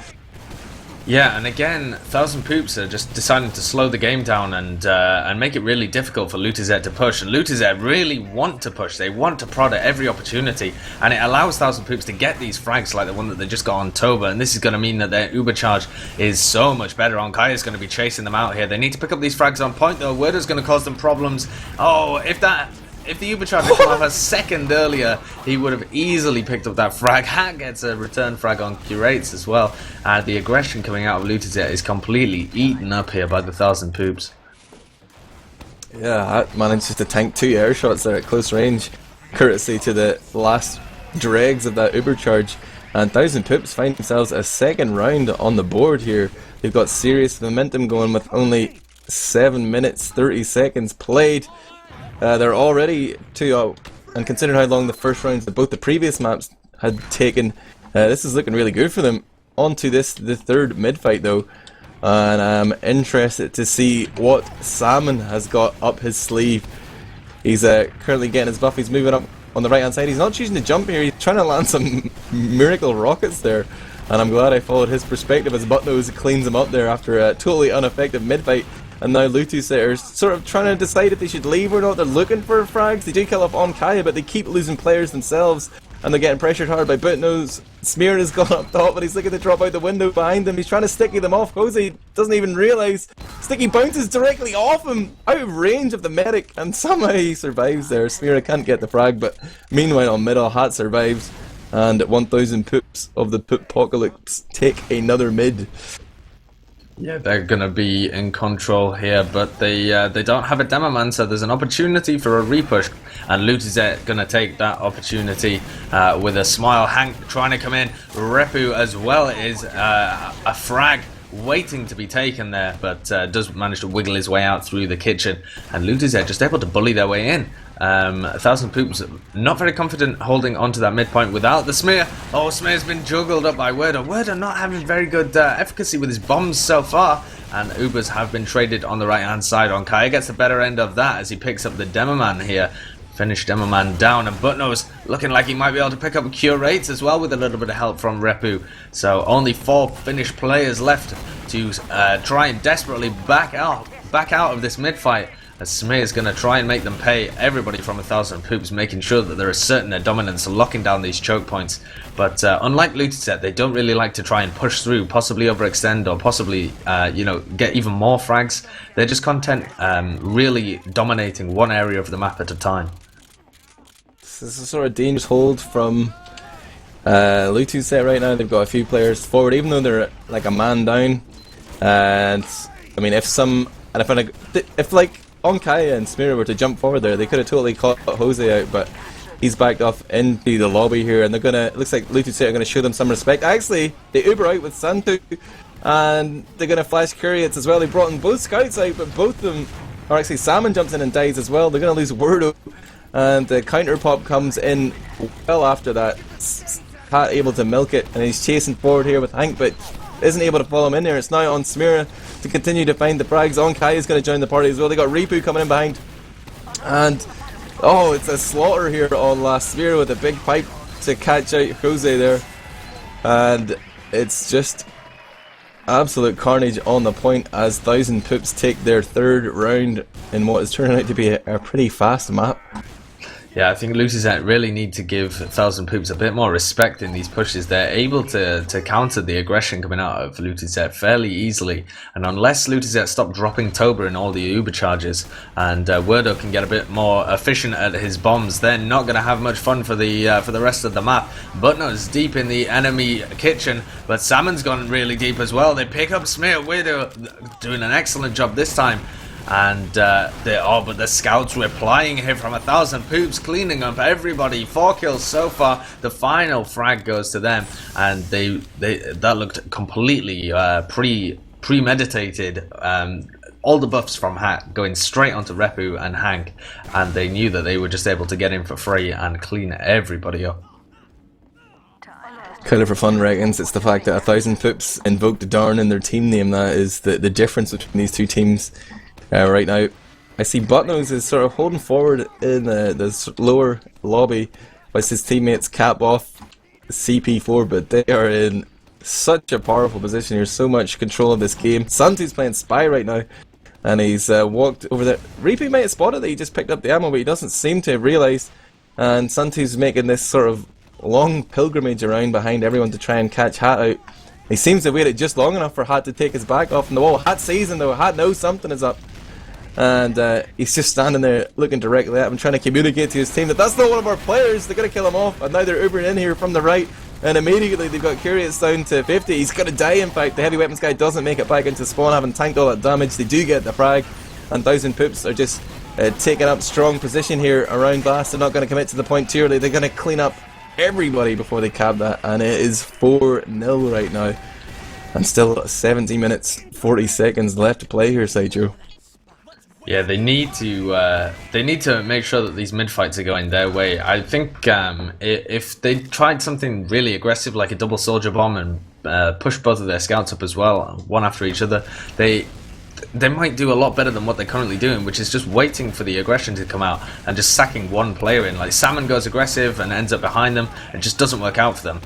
Yeah, and again, 1000 Poops are just deciding to slow the game down and make it really difficult for Lutuset to push. And Lutuset really want to push. They want to prod at every opportunity, and it allows 1000 Poops to get these frags like the one that they just got on Toba. And this is going to mean that their Uber charge is so much better. ondkaja is going to be chasing them out here. They need to pick up these frags on point though. Wordo's going to cause them problems. Oh, if the Uber charge had come off a second earlier, he would have easily picked up that frag. Hat gets a return frag on Kurates as well. The aggression coming out of Lutuset is completely eaten up here by the 1000 Poops. Yeah, Hat manages to tank 2 air shots there at close range, courtesy to the last dregs of that Uber charge. And 1000 Poops find themselves a second round on the board here. They've got serious momentum going with only 7 minutes 30 seconds played. They're already 2-0, and considering how long the first rounds of both the previous maps had taken, this is looking really good for them. On to the third mid-fight though, and I'm interested to see what Salmon has got up his sleeve. He's currently getting his buff. He's moving up on the right hand side. He's not choosing to jump here. He's trying to land some miracle rockets there, and I'm glad I followed his perspective as Buttnose cleans him up there after a totally ineffective mid-fight. And now Lutuset are sort of trying to decide if they should leave or not. They're looking for frags. They do kill off ondkaja, but they keep losing players themselves. And they're getting pressured hard by Buttnose. Smirre has gone up top, but he's looking to drop out the window behind them. He's trying to sticky them off. Jose doesn't even realise. Sticky bounces directly off him, out of range of the medic, and somehow he survives there. Smirre can't get the frag, but meanwhile on middle, Hat survives. And 1000 Poops of the poopocalypse take another mid. Yeah, they're going to be in control here, but they don't have a demo man, so there's an opportunity for a repush, and Lutuset going to take that opportunity with a smile. Hank trying to come in, Repu as well is a frag waiting to be taken there, but does manage to wiggle his way out through the kitchen, and Lutuset just able to bully their way in. 1000 Poops not very confident holding onto that midpoint without the Smirre. Oh, Smirre's been juggled up by Wordo. Wordo not having very good efficacy with his bombs so far, and Ubers have been traded on the right hand side. ondkaja gets the better end of that as he picks up the Demo Man here. Finish Demo Man down, and Buttnose looking like he might be able to pick up Kurates as well with a little bit of help from Repu. So only 4 Finnish players left to try and desperately back out of this mid fight. As Smirre is going to try and make them pay. Everybody from 1000 Poops making sure that they're asserting their dominance, locking down these choke points. But unlike Lutuset, they don't really like to try and push through, possibly overextend, or possibly get even more frags. They're just content really dominating one area of the map at a time. This is a sort of dangerous hold from Lutuset right now. They've got a few players forward, even though they're like a man down. And I mean, if like ondkaja and Smirre were to jump forward there, they could have totally caught Jose out, but he's backed off into the lobby here, and they're gonna, looks like Lutuset are gonna show them some respect. Actually, they Uber out with Santu, and they're gonna flash Kurates as well. They brought in both scouts out, but both of them, or actually Salmon jumps in and dies as well. They're gonna lose Wordo, and the counter pop comes in well after that. Hat able to milk it, and he's chasing forward here with Hank, but isn't able to follow him in there. It's now on Smirre to continue to find the frags. ondkaja is going to join the party as well. They got Repu coming in behind, and oh, it's a slaughter here on last Smirre with a big pipe to catch out Jose there, and it's just absolute carnage on the point as 1000 Poops take their third round in what is turning out to be a pretty fast map. Yeah, I think Lutuset really need to give 1000 Poops a bit more respect in these pushes. They're able to counter the aggression coming out of Lutuset fairly easily, and unless Lutuset stop dropping Toba in all the Uber charges, and Wordo can get a bit more efficient at his bombs, they're not going to have much fun for the rest of the map. Buttnose deep in the enemy kitchen, but Salmon's gone really deep as well. They pick up Smirre. Wordo doing an excellent job this time. And but the scouts replying here from 1000 Poops, cleaning up everybody. 4 kills so far. The final frag goes to them, and that looked completely premeditated. All the buffs from Hat going straight onto Repu and Hank, and they knew that they were just able to get in for free and clean everybody up. Kind of for fun reckons, it's the fact that 1000 Poops invoked Darn in their team name. That is the difference between these two teams. Right now, I see Buttnose is sort of holding forward in the lower lobby whilst his teammates cap off CP4, but they are in such a powerful position here, so much control of this game. Santu's playing Spy right now, and he's walked over there. Reapy might have spotted that he just picked up the ammo, but he doesn't seem to have realised, and Santu's making this sort of long pilgrimage around behind everyone to try and catch Hat out. He seems to have waited just long enough for Hat to take his back off from the wall. Hat sees him though. Hat knows something is up. And he's just standing there looking directly at him, trying to communicate to his team that that's not one of our players. They're going to kill him off. And now they're Ubering in here from the right. And immediately they've got Kurates down to 50. He's going to die, in fact. The heavy weapons guy doesn't make it back into spawn, having tanked all that damage. They do get the frag. And 1000 Poops are just taking up strong position here around glass. They're not going to commit to the point too early. They're going to clean up everybody before they cap that. And it is 4-0 right now. And still 17 minutes, 40 seconds left to play here, Sideshow. Yeah, they need to make sure that these mid fights are going their way. I think if they tried something really aggressive like a double soldier bomb and push both of their scouts up as well, one after each other, they might do a lot better than what they're currently doing, which is just waiting for the aggression to come out and just sacking one player in. Like Salmon goes aggressive and ends up behind them. It just doesn't work out for them.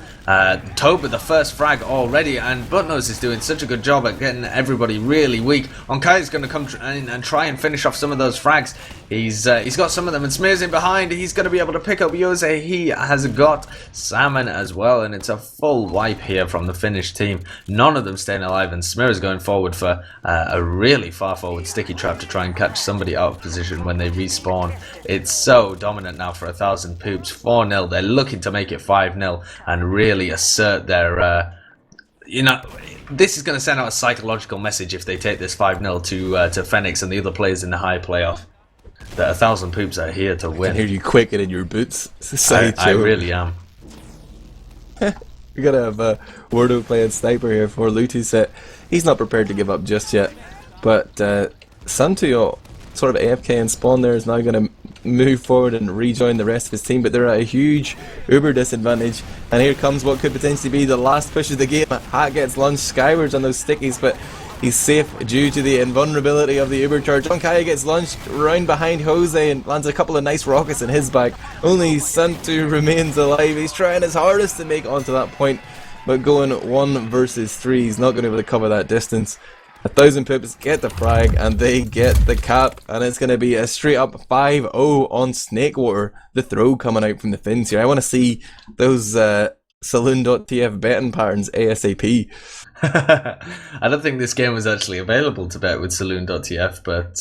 Toba, the first frag already, and Buttnose is doing such a good job at getting everybody really weak. Ondkaja's going to come in and try and finish off some of those frags. He's got some of them, and Smirre's in behind. He's going to be able to pick up Yose. He has got Salmon as well, and it's a full wipe here from the Finnish team. None of them staying alive, and Smirre's going forward for a really far forward sticky trap to try and catch somebody out of position when they respawn. It's so dominant now for 1000 Poops. 4-0. They're looking to make it 5-0 and really assert their this is going to send out a psychological message if they take this 5-0 to Phoenix and the other players in the high playoff, that 1000 Poops are here to win. I can hear you quaking in your boots. I really am. You're gonna have Wordo playing sniper here for Lutuset. He's not prepared to give up just yet, but Santu, sort of AFK and spawn there, is now going to move forward and rejoin the rest of his team, but they're at a huge Uber disadvantage. And here comes what could potentially be the last push of the game. Hat gets launched skywards on those stickies, but he's safe due to the invulnerability of the Uber charge. Ondkaja gets launched round behind Jose and lands a couple of nice rockets in his back. Only Santu remains alive. He's trying his hardest to make onto that point, but going 1 versus 3, he's not going to be able to cover that distance. 1000 Poops get the frag and they get the cap, and it's going to be a straight up 5-0 on Snakewater. The throw coming out from the Finns here. I want to see those saloon.tf betting patterns ASAP. I don't think this game was actually available to bet with saloon.tf, but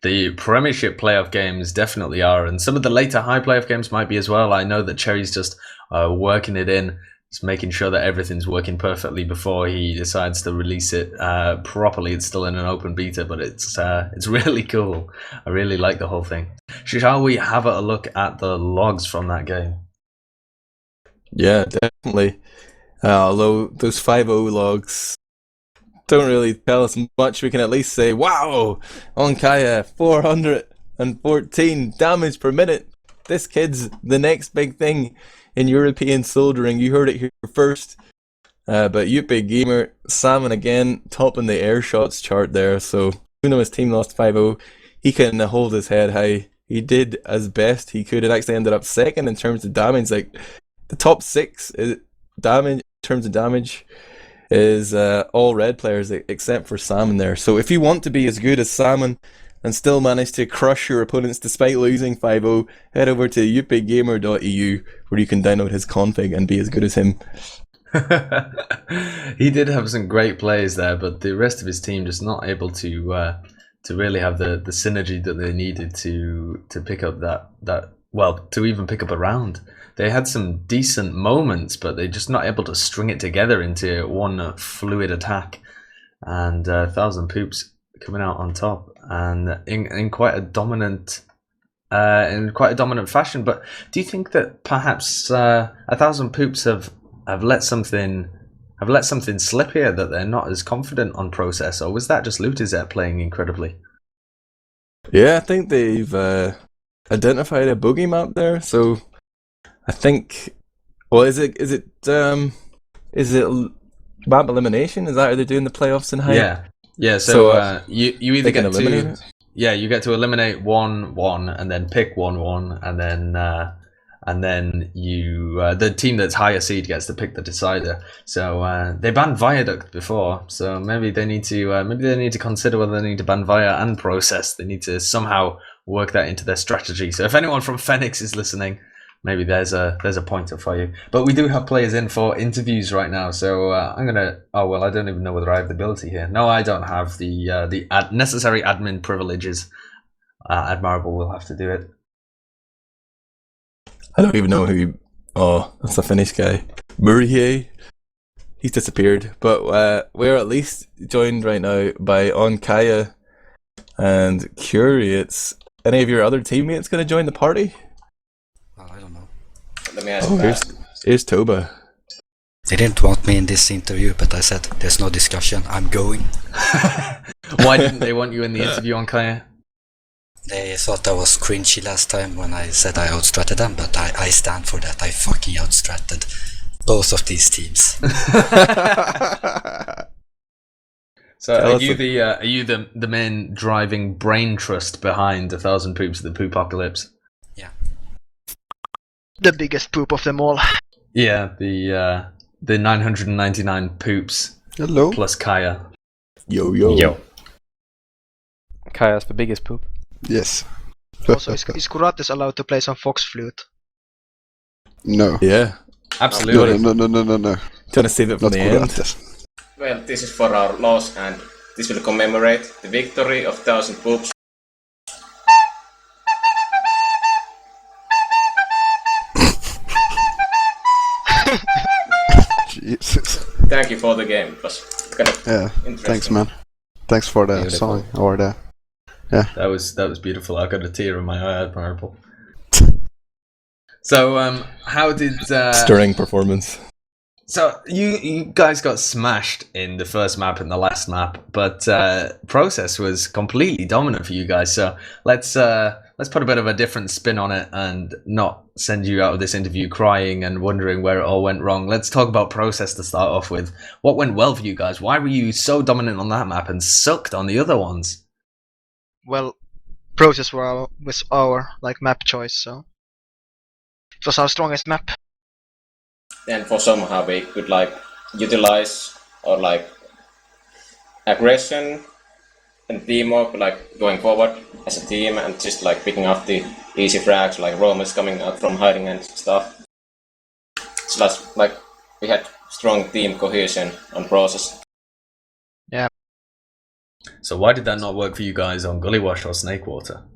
the Premiership playoff games definitely are, and some of the later high playoff games might be as well. I know that Cherry's just working it in. Just making sure that everything's working perfectly before he decides to release it properly. It's still in an open beta, but it's really cool. I really like the whole thing. Shall we have a look at the logs from that game? Yeah, definitely. Although those 5-0 logs don't really tell us much, we can at least say, wow, Ondkaja 414 damage per minute. This kid's the next big thing in European soldering. You heard it here first. But Yuppie Gamer, Salmon again, topping the air shots chart there. So even though his team lost 5-0, he can hold his head high. He did as best he could. It actually ended up second in terms of damage. Like the top 6 damage, in terms of damage, is all red players except for Salmon there. So if you want to be as good as Salmon and still manage to crush your opponents despite losing 5-0, head over to upgamer.eu where you can download his config and be as good as him. He did have some great plays there, but the rest of his team just not able to really have the synergy that they needed to pick up to even pick up a round. They had some decent moments, but they're just not able to string it together into one fluid attack. And 1000 Poops coming out on top, and in quite a dominant fashion. But do you think that perhaps 1000 Poops have let something slip here, that they're not as confident on process, or was that just Lutuset playing incredibly? Yeah, I think they've identified a bogey map there. So I think, well, is it map elimination? Is that how they're doing the playoffs in hype? Yeah. So you either get to eliminate. Yeah, you get to eliminate 1-1 and then pick 1-1, and then you the team that's higher seed gets to pick the decider. So they banned Viaduct before, so maybe they need to consider whether they need to ban Via and Process. They need to somehow work that into their strategy. So if anyone from Phoenix is listening, maybe there's a pointer for you. But we do have players in for interviews right now, so I'm gonna. Oh well, I don't even know whether I have the ability here. No, I don't have the necessary admin privileges. Admirable will have to do it. I don't even know who. Oh, that's a Finnish guy. Murje. He's disappeared. But we're at least joined right now by ondkaja and Kurates. Any of your other teammates going to join the party? I don't know. Let me ask here's Toba. They didn't want me in this interview, but I said there's no discussion. I'm going. Why didn't they want you in the interview, ondkaja? They thought I was cringy last time when I said I outstratted them, but I stand for that. I fucking outstratted both of these teams. So are you the main driving brain trust behind 1000 Poops of the poopocalypse? Yeah. The biggest poop of them all. Yeah, the 999 poops. Hello. Plus Kaya. Yo. Kaya's the biggest poop. Yes. Also, is Kurates allowed to play some fox flute? No. Yeah. Absolutely. No. Trying to save it for the end. Well, this is for our loss, and this will commemorate the victory of 1000 Poops. Jesus. Thank you for the game. It was kind of interesting. Thanks, man. Thanks for the song or the. Yeah. That was beautiful. I got a tear in my eye, Admirable. So, how did stirring performance? So you guys got smashed in the first map and the last map, but process was completely dominant for you guys. So let's put a bit of a different spin on it and not send you out of this interview crying and wondering where it all went wrong. Let's talk about process to start off with. What went well for you guys? Why were you so dominant on that map and sucked on the other ones? Well, process was our map choice, so it was our strongest map. And for somehow we could utilize or aggression and teamwork going forward as a team, and just picking up the easy frags Romans coming out from hiding and stuff. So that's we had strong team cohesion on process. Yeah. So why did that not work for you guys on Gullywash or Snakewater?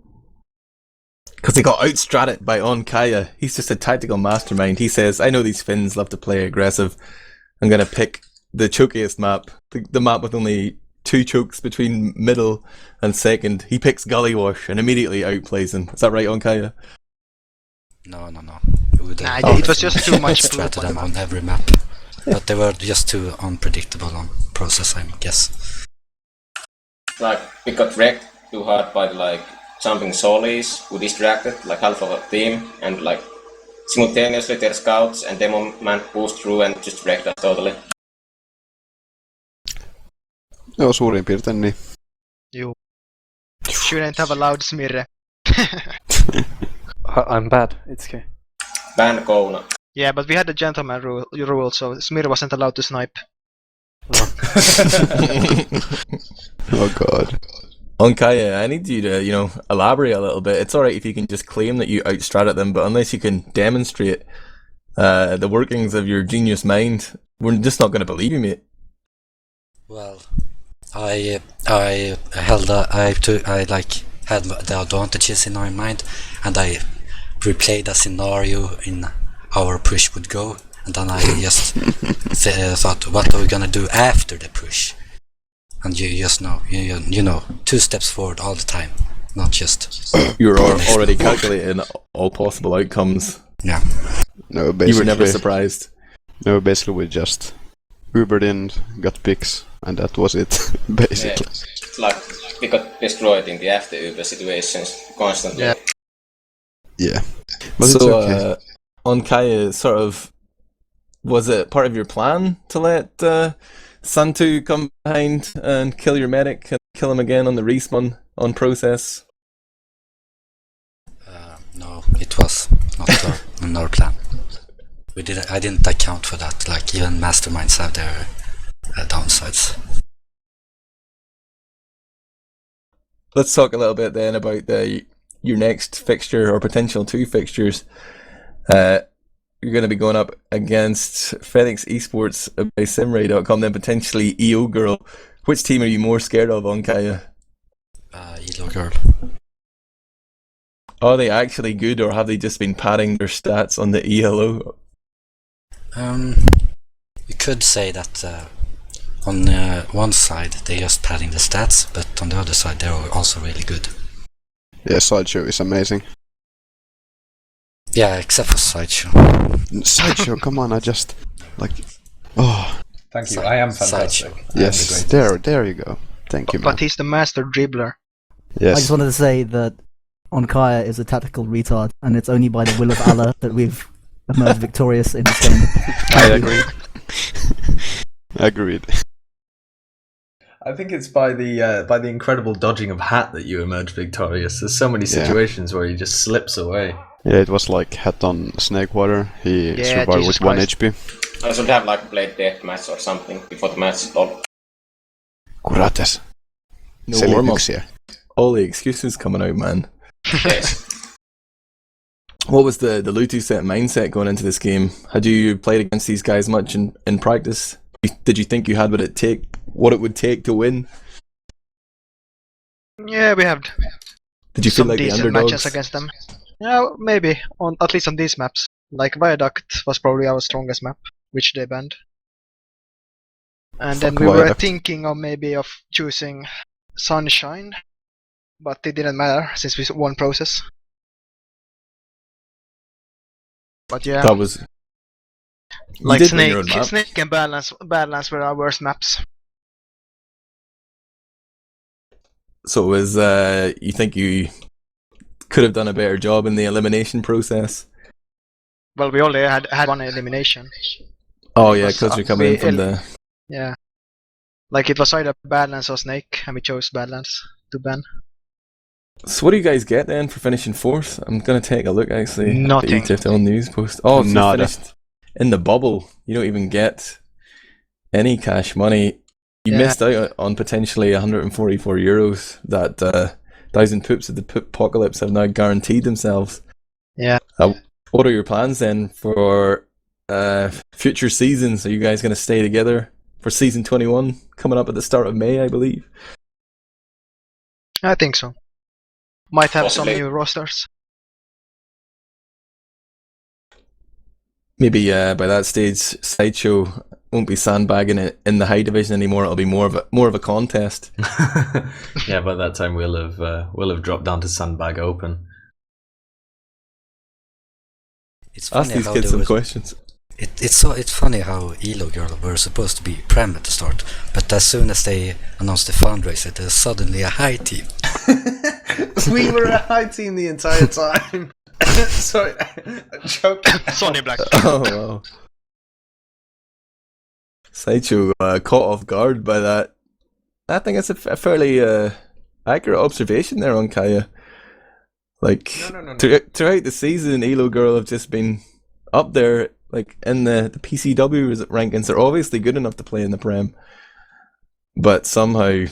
Because he got outstratted by ondkaja. He's just a tactical mastermind. He says, I know these Finns love to play aggressive. I'm going to pick the chokiest map. The map with only 2 chokes between middle and second. He picks Gullywash and immediately outplays him. Is that right, ondkaja? No. It was just too much poop outstratted them on every map. But they were just too unpredictable on process, I guess. We got wrecked too hard by the jumping solis who distracted half of our team, and simultaneously their scouts and demo man pushed through and just wrecked us totally. Joo, suurin piirtein niin. You shouldn't have allowed Smirre. I'm bad, it's okay. Ban Kona. Yeah, but we had the gentleman rule, so Smirre wasn't allowed to snipe. Oh god. Onkaya, I need you to, elaborate a little bit. It's alright if you can just claim that you outstratted them, but unless you can demonstrate the workings of your genius mind, we're just not going to believe you, mate. Well, I had the advantages in our mind, and I replayed a scenario in how our push would go, and then I just thought, what are we gonna do after the push? And you just know, you know, 2 steps forward all the time, not just. You're already calculating all possible outcomes. Yeah. No, basically. You were never surprised. No, basically we just Ubered in, got picks, and that was it, basically. Yeah, it's like we got destroyed in the after Uber situations constantly. Yeah. But So, it's okay. Onkaya, sort of, was it part of your plan to let Santu come behind and kill your medic and kill him again on the respawn on process? No, it was not in our plan. I didn't account for that. Like, even masterminds have their downsides. Let's talk a little bit then about your next fixture or potential 2 fixtures. You're going to be going up against Phoenix Esports by Smirre.com, then potentially EO Girl. Which team are you more scared of, Onkaya? EO Girl. Are they actually good, or have they just been padding their stats on the ELO? You could say that on one side they're just padding the stats, but on the other side they're also really good. Yeah, Sideshow is amazing. Yeah, except for Sideshow. Sideshow, come on, I just... Oh, Thank you. I am fantastic. Sideshow. yes, there you go. Thank you, man. But he's the master dribbler. I just Yes. wanted to say that Onkaya is a tactical retard, and it's only by the will of Allah that we've emerged victorious in this game. I agree. Agreed. I think it's by the incredible dodging of Hat that you emerge victorious. There's so many Yeah. situations where he just slips away. Yeah, it was like Hat on Snakewater. He Yeah, survived Jesus with 1 Christ. HP. I should have like played deathmatch or something before the match. Or Kurates. No warm-up. Selityksia. All the excuses coming out, man. yes. What was the Lutuset mindset going into this game? Had you played against these guys much in practice? Did you think you had what it would take to win? Yeah, we have Did you feel some like the decent underdogs? matches against them. Yeah, maybe at least on these maps. Like Viaduct was probably our strongest map, which they banned. And then Fuck we were Viaduct. thinking of maybe of choosing Sunshine, but it didn't matter since we won process. But yeah, That was like did win your own map. Snake and Badlands were our worst maps. So it was you think you could have done a better job in the elimination process? Well, we only had one elimination. Oh yeah, Was, because you're coming in from the Yeah. Like, it was either Badlands or Snake, and we chose Badlands to ban. So what do you guys get then for finishing 4th? I'm gonna take a look actually. Nothing. At the ETF2L news post. Oh, so you Nada. finished in the bubble. You don't even get any cash money. You Yeah. missed out on potentially 144 euros that 1,000 poops of the poopocalypse have now guaranteed themselves. Yeah. What are your plans then for future seasons? Are you guys going to stay together for season 21 coming up at the start of May, I believe? I think so. Might have Possibly. some new rosters. Maybe by that stage, Sideshow won't be sandbagging it in the high division anymore. It'll be more of a contest. Yeah, by that time we'll have dropped down to Sandbag Open. It's Ask funny these how kids there some was- questions. It's funny how ELO Girl were supposed to be Prem at the start, but as soon as they announced the fundraiser, there's suddenly a high team. We were a high team the entire time. Sorry, joke. Sonny Black. Oh wow. Sideshow caught off guard by that. I think it's a fairly accurate observation there on Kaya. Like No. throughout the season, ELO Girl have just been up there, like in the PCW rankings. They're obviously good enough to play in the Prem, but somehow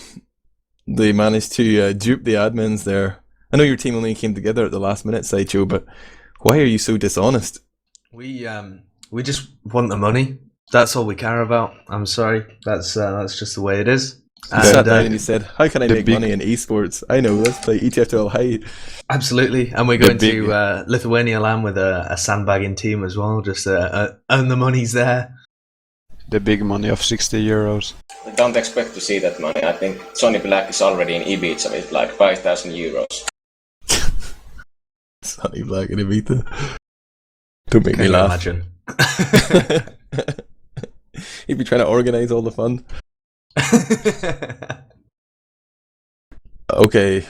they managed to dupe the admins there. I know your team only came together at the last minute, Sideshow, but why are you so dishonest? We just want the money. That's all we care about. I'm sorry. That's just the way it is. You sat down and you said, how can I make money in esports? I know, let's play ETF2L high. Absolutely. And we're going to Lithuania land with a sandbagging team as well, just earn the money's there. The big money of 60 euros. I don't expect to see that money. I think Johnny Black is already in Ibiza with like 5,000 euros. Sonny Black in Ibiza. Don't make me laugh. Imagine. He'd be trying to organise all the fun. Okay.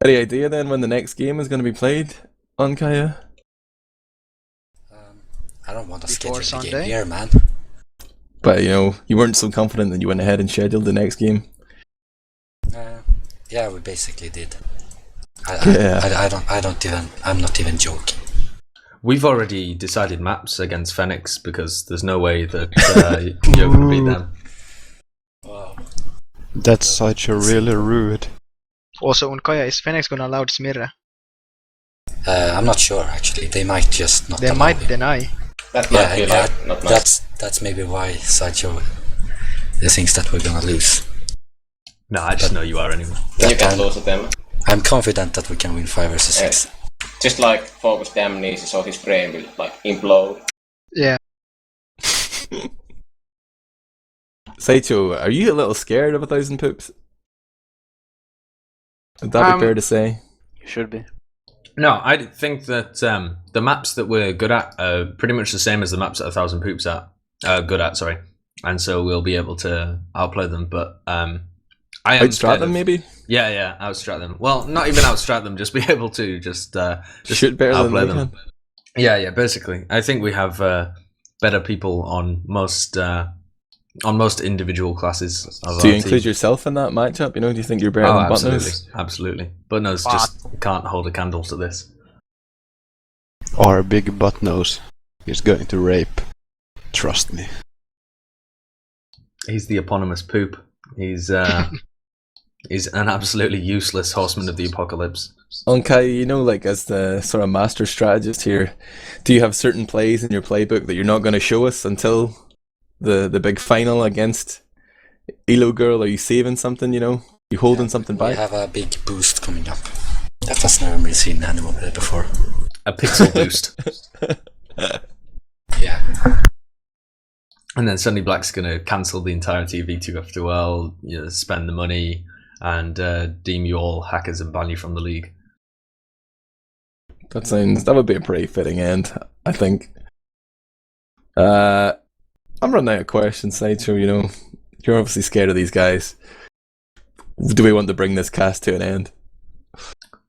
Any idea then when the next game is going to be played, ondkaja? I don't want to Before schedule the game Sunday? here, man. But, you know, you weren't so confident that you went ahead and scheduled the next game. Yeah, we basically did. I'm not even joking. We've already decided maps against Phoenix because there's no way that you're going to beat them. Wow. That's such a really rude. Also, ondkaja, is Phoenix gonna allow Smirre? I'm not sure actually. They might just not. They allow might him. deny. That might be like not nice. That's maybe why Sideshow thinks that we're gonna lose. No, I just know you are anyway. You can lose to them. I'm confident that we can win 5 versus 6. Just like focus damnation so his brain will like implode. Yeah. Sideshow, are you a little scared of 1,000 poops? Would that be fair to say? You should be. No, I think that the maps that we're good at are pretty much the same as the maps that 1,000 poops good at, sorry. And so we'll be able to outplay them, but I am Outstrat them, maybe? Yeah, outstrat them. Well, not even outstrat them, just be able to just shoot better than outplay they them. can. Yeah, basically. I think we have better people on most individual classes. Of Do you our include team. yourself in that matchup? You know, do you think you're better Oh, than absolutely, Buttnose? absolutely. Buttnose just can't hold a candle to this. Our big Buttnose is going to rape. Trust me. He's the eponymous poop. He's he's an absolutely useless horseman of the apocalypse. ondkaja, you know, like as the sort of master strategist here, do you have certain plays in your playbook that you're not going to show us until the big final against Elo Girl? Are you saving something, you know? You holding something We back? have a big boost coming up. That has never been seen anywhere before. A pixel boost. Yeah. And then Sunny Black's going to cancel the entirety of E2F2L, you know, spend the money, and deem you all hackers and ban you from the league. That would be a pretty fitting end, I think. I'm running out of questions, Sideshow, you know. You're obviously scared of these guys. Do we want to bring this cast to an end?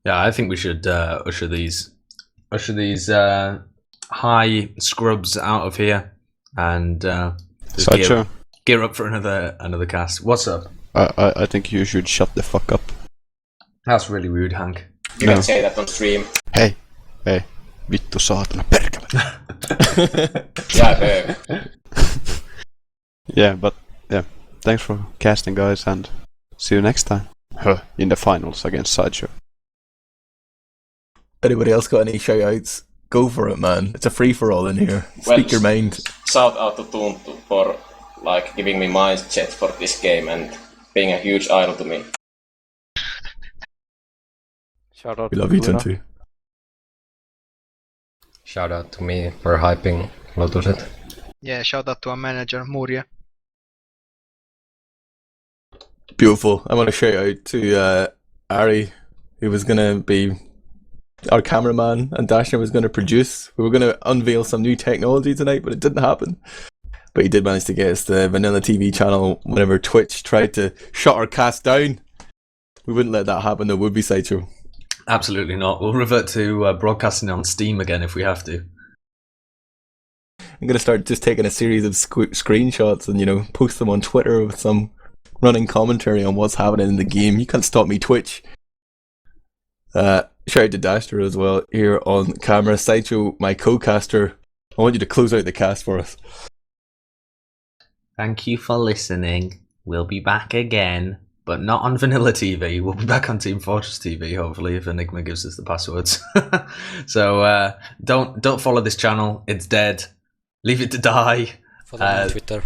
Yeah, I think we should usher these high scrubs out of here and just Sideshow, gear up for another cast. What's up? I think you should shut the fuck up. That's really rude, Hank. You can say that on stream. Hey, vittu saatana perkele. Yeah, Yeah, but yeah, thanks for casting, guys, and see you next time. In the finals against Sideshow. Anybody else got any shout-outs? Go for it, man. It's a free-for-all in here. Speak your mind. Shout out to Tuntu for like giving me mindset for this game and being a huge idol to me. Shout out We to love you, Luna. Tuntu. Shout out to me for hyping Lutuset. Yeah, shout out to our manager, Murje. Beautiful. I want to shout out to Ari, who was going to be our cameraman, and Dashner was going to produce. We were going to unveil some new technology tonight, but it didn't happen. But he did manage to get us the Vanilla TV channel whenever Twitch tried to shut our cast down. We wouldn't let that happen though, would we, Sideshow? Absolutely not. We'll revert to broadcasting on Steam again if we have to. I'm going to start just taking a series of screenshots and, you know, post them on Twitter with some running commentary on what's happening in the game. You can't stop me, Twitch. Shout out to Dashner as well here on camera. Sideshow, my co-caster, I want you to close out the cast for us. Thank you for listening. We'll be back again but not on Vanilla TV. We'll be back on Team Fortress TV, hopefully, if Enigma gives us the passwords. So don't follow this channel. It's dead. Leave it to die. Follow me on Twitter.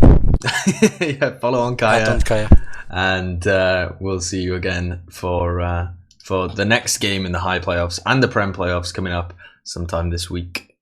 Yeah, follow ondkaja. ondkaja. And we'll see you again for the next game in the High playoffs and the Prem playoffs coming up sometime this week.